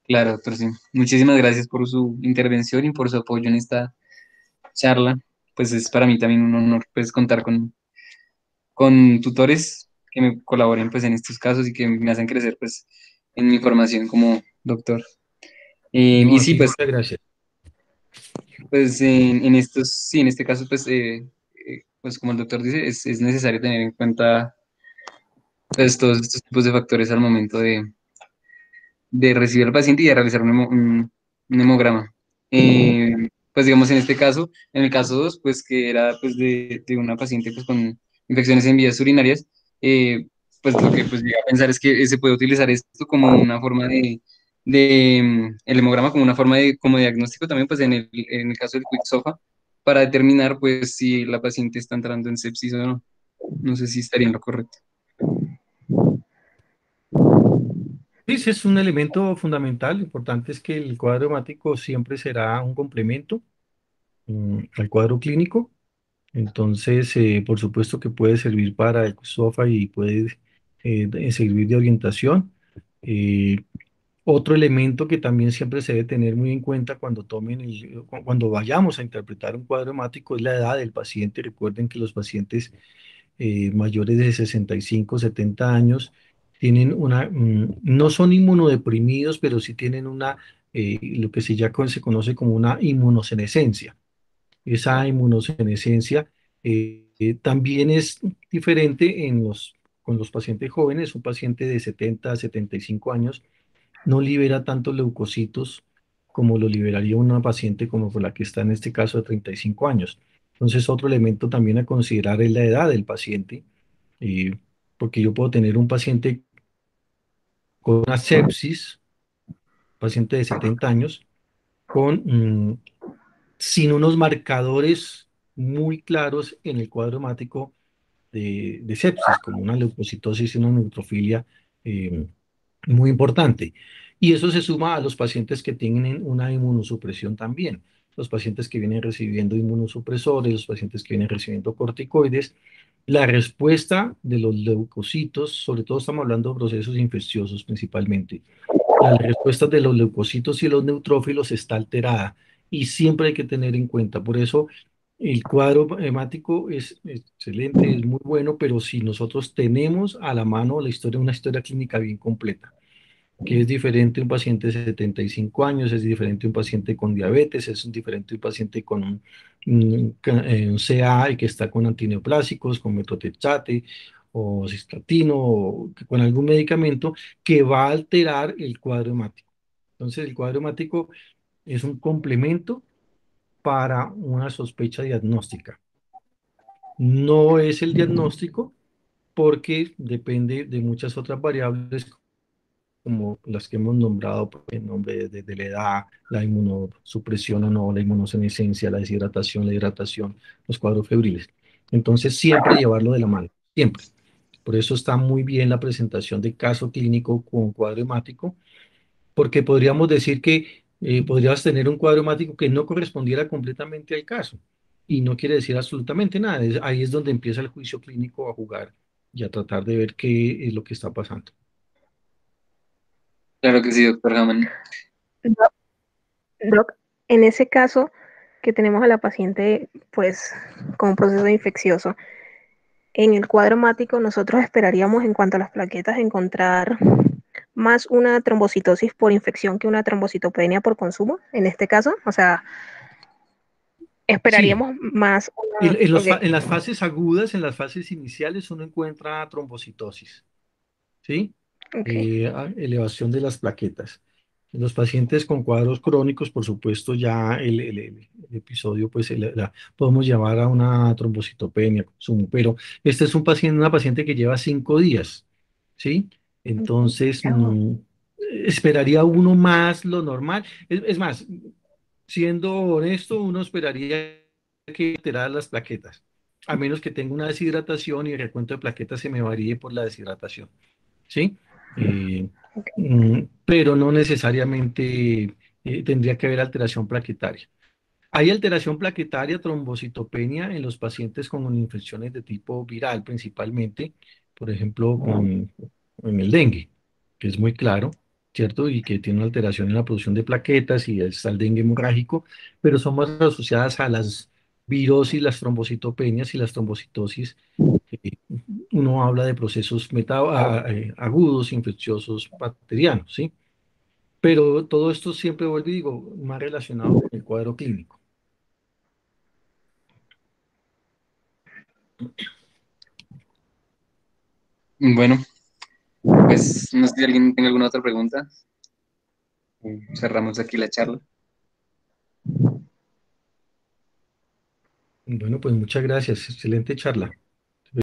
Claro, doctor, sí. Muchísimas gracias por su intervención y por su apoyo en esta charla. Pues es para mí también un honor pues contar con tutores que me colaboren pues en estos casos y que me hacen crecer pues en mi formación como doctor. No, Y a sí, ti pues, muchas gracias. pues sí, en este caso pues, pues como el doctor dice, es necesario tener en cuenta pues todos estos tipos de factores al momento de recibir al paciente y de realizar un hemograma. Pues digamos en este caso, en el caso 2 pues que era pues de una paciente pues con infecciones en vías urinarias, eh, pues lo que pues llegué a pensar es que se puede utilizar esto como una forma el hemograma como una forma de como diagnóstico también pues en el caso del Quick SOFA para determinar pues si la paciente está entrando en sepsis o no. No sé si estaría en lo correcto. Sí, ese es un elemento fundamental. Lo importante es que el cuadro hemático siempre será un complemento al cuadro clínico. Entonces, por supuesto que puede servir para el SOFA y puede servir de orientación. Eh, Otro elemento que también siempre se debe tener muy en cuenta cuando cuando vayamos a interpretar un cuadro hemático es la edad del paciente. Recuerden que los pacientes mayores de 65, 70 años tienen no son inmunodeprimidos, pero sí tienen lo que se conoce como una inmunosenescencia. Esa inmunosenescencia también es diferente con los pacientes jóvenes. Un paciente de 70 a 75 años no libera tantos leucocitos como lo liberaría una paciente como la que está en este caso de 35 años. Entonces, otro elemento también a considerar es la edad del paciente, eh, porque yo puedo tener un paciente con una sepsis, paciente de 70 años, con, sin unos marcadores muy claros en el cuadro hemático de sepsis, como una leucocitosis y una neutrofilia eh, muy importante. Y eso se suma a los pacientes que tienen una inmunosupresión también. Los pacientes que vienen recibiendo inmunosupresores, los pacientes que vienen recibiendo corticoides. La respuesta de los leucocitos, sobre todo estamos hablando de procesos infecciosos principalmente, la respuesta de los leucocitos y los neutrófilos está alterada y siempre hay que tener en cuenta. Por eso el cuadro hemático es excelente, es muy bueno, pero si nosotros tenemos a la mano una historia clínica bien completa, que es diferente un paciente de 75 años, es diferente un paciente con diabetes, es diferente un paciente con un CA y que está con antineoplásicos, con metotrexate o cistatino o con algún medicamento que va a alterar el cuadro hemático. Entonces, el cuadro hemático es un complemento para una sospecha diagnóstica. No es el diagnóstico porque depende de muchas otras variables como las que hemos nombrado, por el nombre de la edad, la inmunosupresión o no, la inmunosenescencia, la deshidratación, la hidratación, los cuadros febriles. Entonces, siempre llevarlo de la mano, siempre. Por eso está muy bien la presentación de caso clínico con cuadro hemático, porque podríamos decir que podrías tener un cuadro hemático que no correspondiera completamente al caso, y no quiere decir absolutamente nada. Ahí es donde empieza el juicio clínico a jugar y a tratar de ver qué es lo que está pasando. Claro que sí, doctor Hamann. Doc, Doc, en ese caso que tenemos a la paciente pues con un proceso infeccioso, en el cuadro hemático nosotros esperaríamos en cuanto a las plaquetas encontrar más una trombocitosis por infección que una trombocitopenia por consumo, en este caso, o sea, Sí, esperaríamos más una... Ok, en las fases agudas, en las fases iniciales, uno encuentra trombocitosis, ¿sí? ok, Elevación de las plaquetas. En los pacientes con cuadros crónicos, por supuesto, ya el episodio, pues podemos llamar a una trombocitopenia, consumo, pero este es una paciente que lleva 5 días, ¿sí? ok, Entonces, oh, esperaría uno más lo normal. Es más, siendo honesto, uno esperaría que alterara las plaquetas, a menos que tenga una deshidratación y el recuento de plaquetas se me varíe por la deshidratación, ¿sí? Eh, ok. pero no necesariamente tendría que haber alteración plaquetaria. Hay alteración plaquetaria, trombocitopenia en los pacientes con infecciones de tipo viral, principalmente, por ejemplo, en el dengue, que es muy claro, ¿cierto? Y que tiene una alteración en la producción de plaquetas y está el dengue hemorrágico, pero son más asociadas a las virosis, las trombocitopenias y las trombocitosis. eh, Uno habla de procesos agudos, infecciosos, bacterianos, ¿sí? Pero todo esto siempre vuelvo y digo, más relacionado con el cuadro clínico. Bueno, pues no sé si alguien tiene alguna otra pregunta. Cerramos aquí la charla. Bueno, pues muchas gracias. Excelente charla.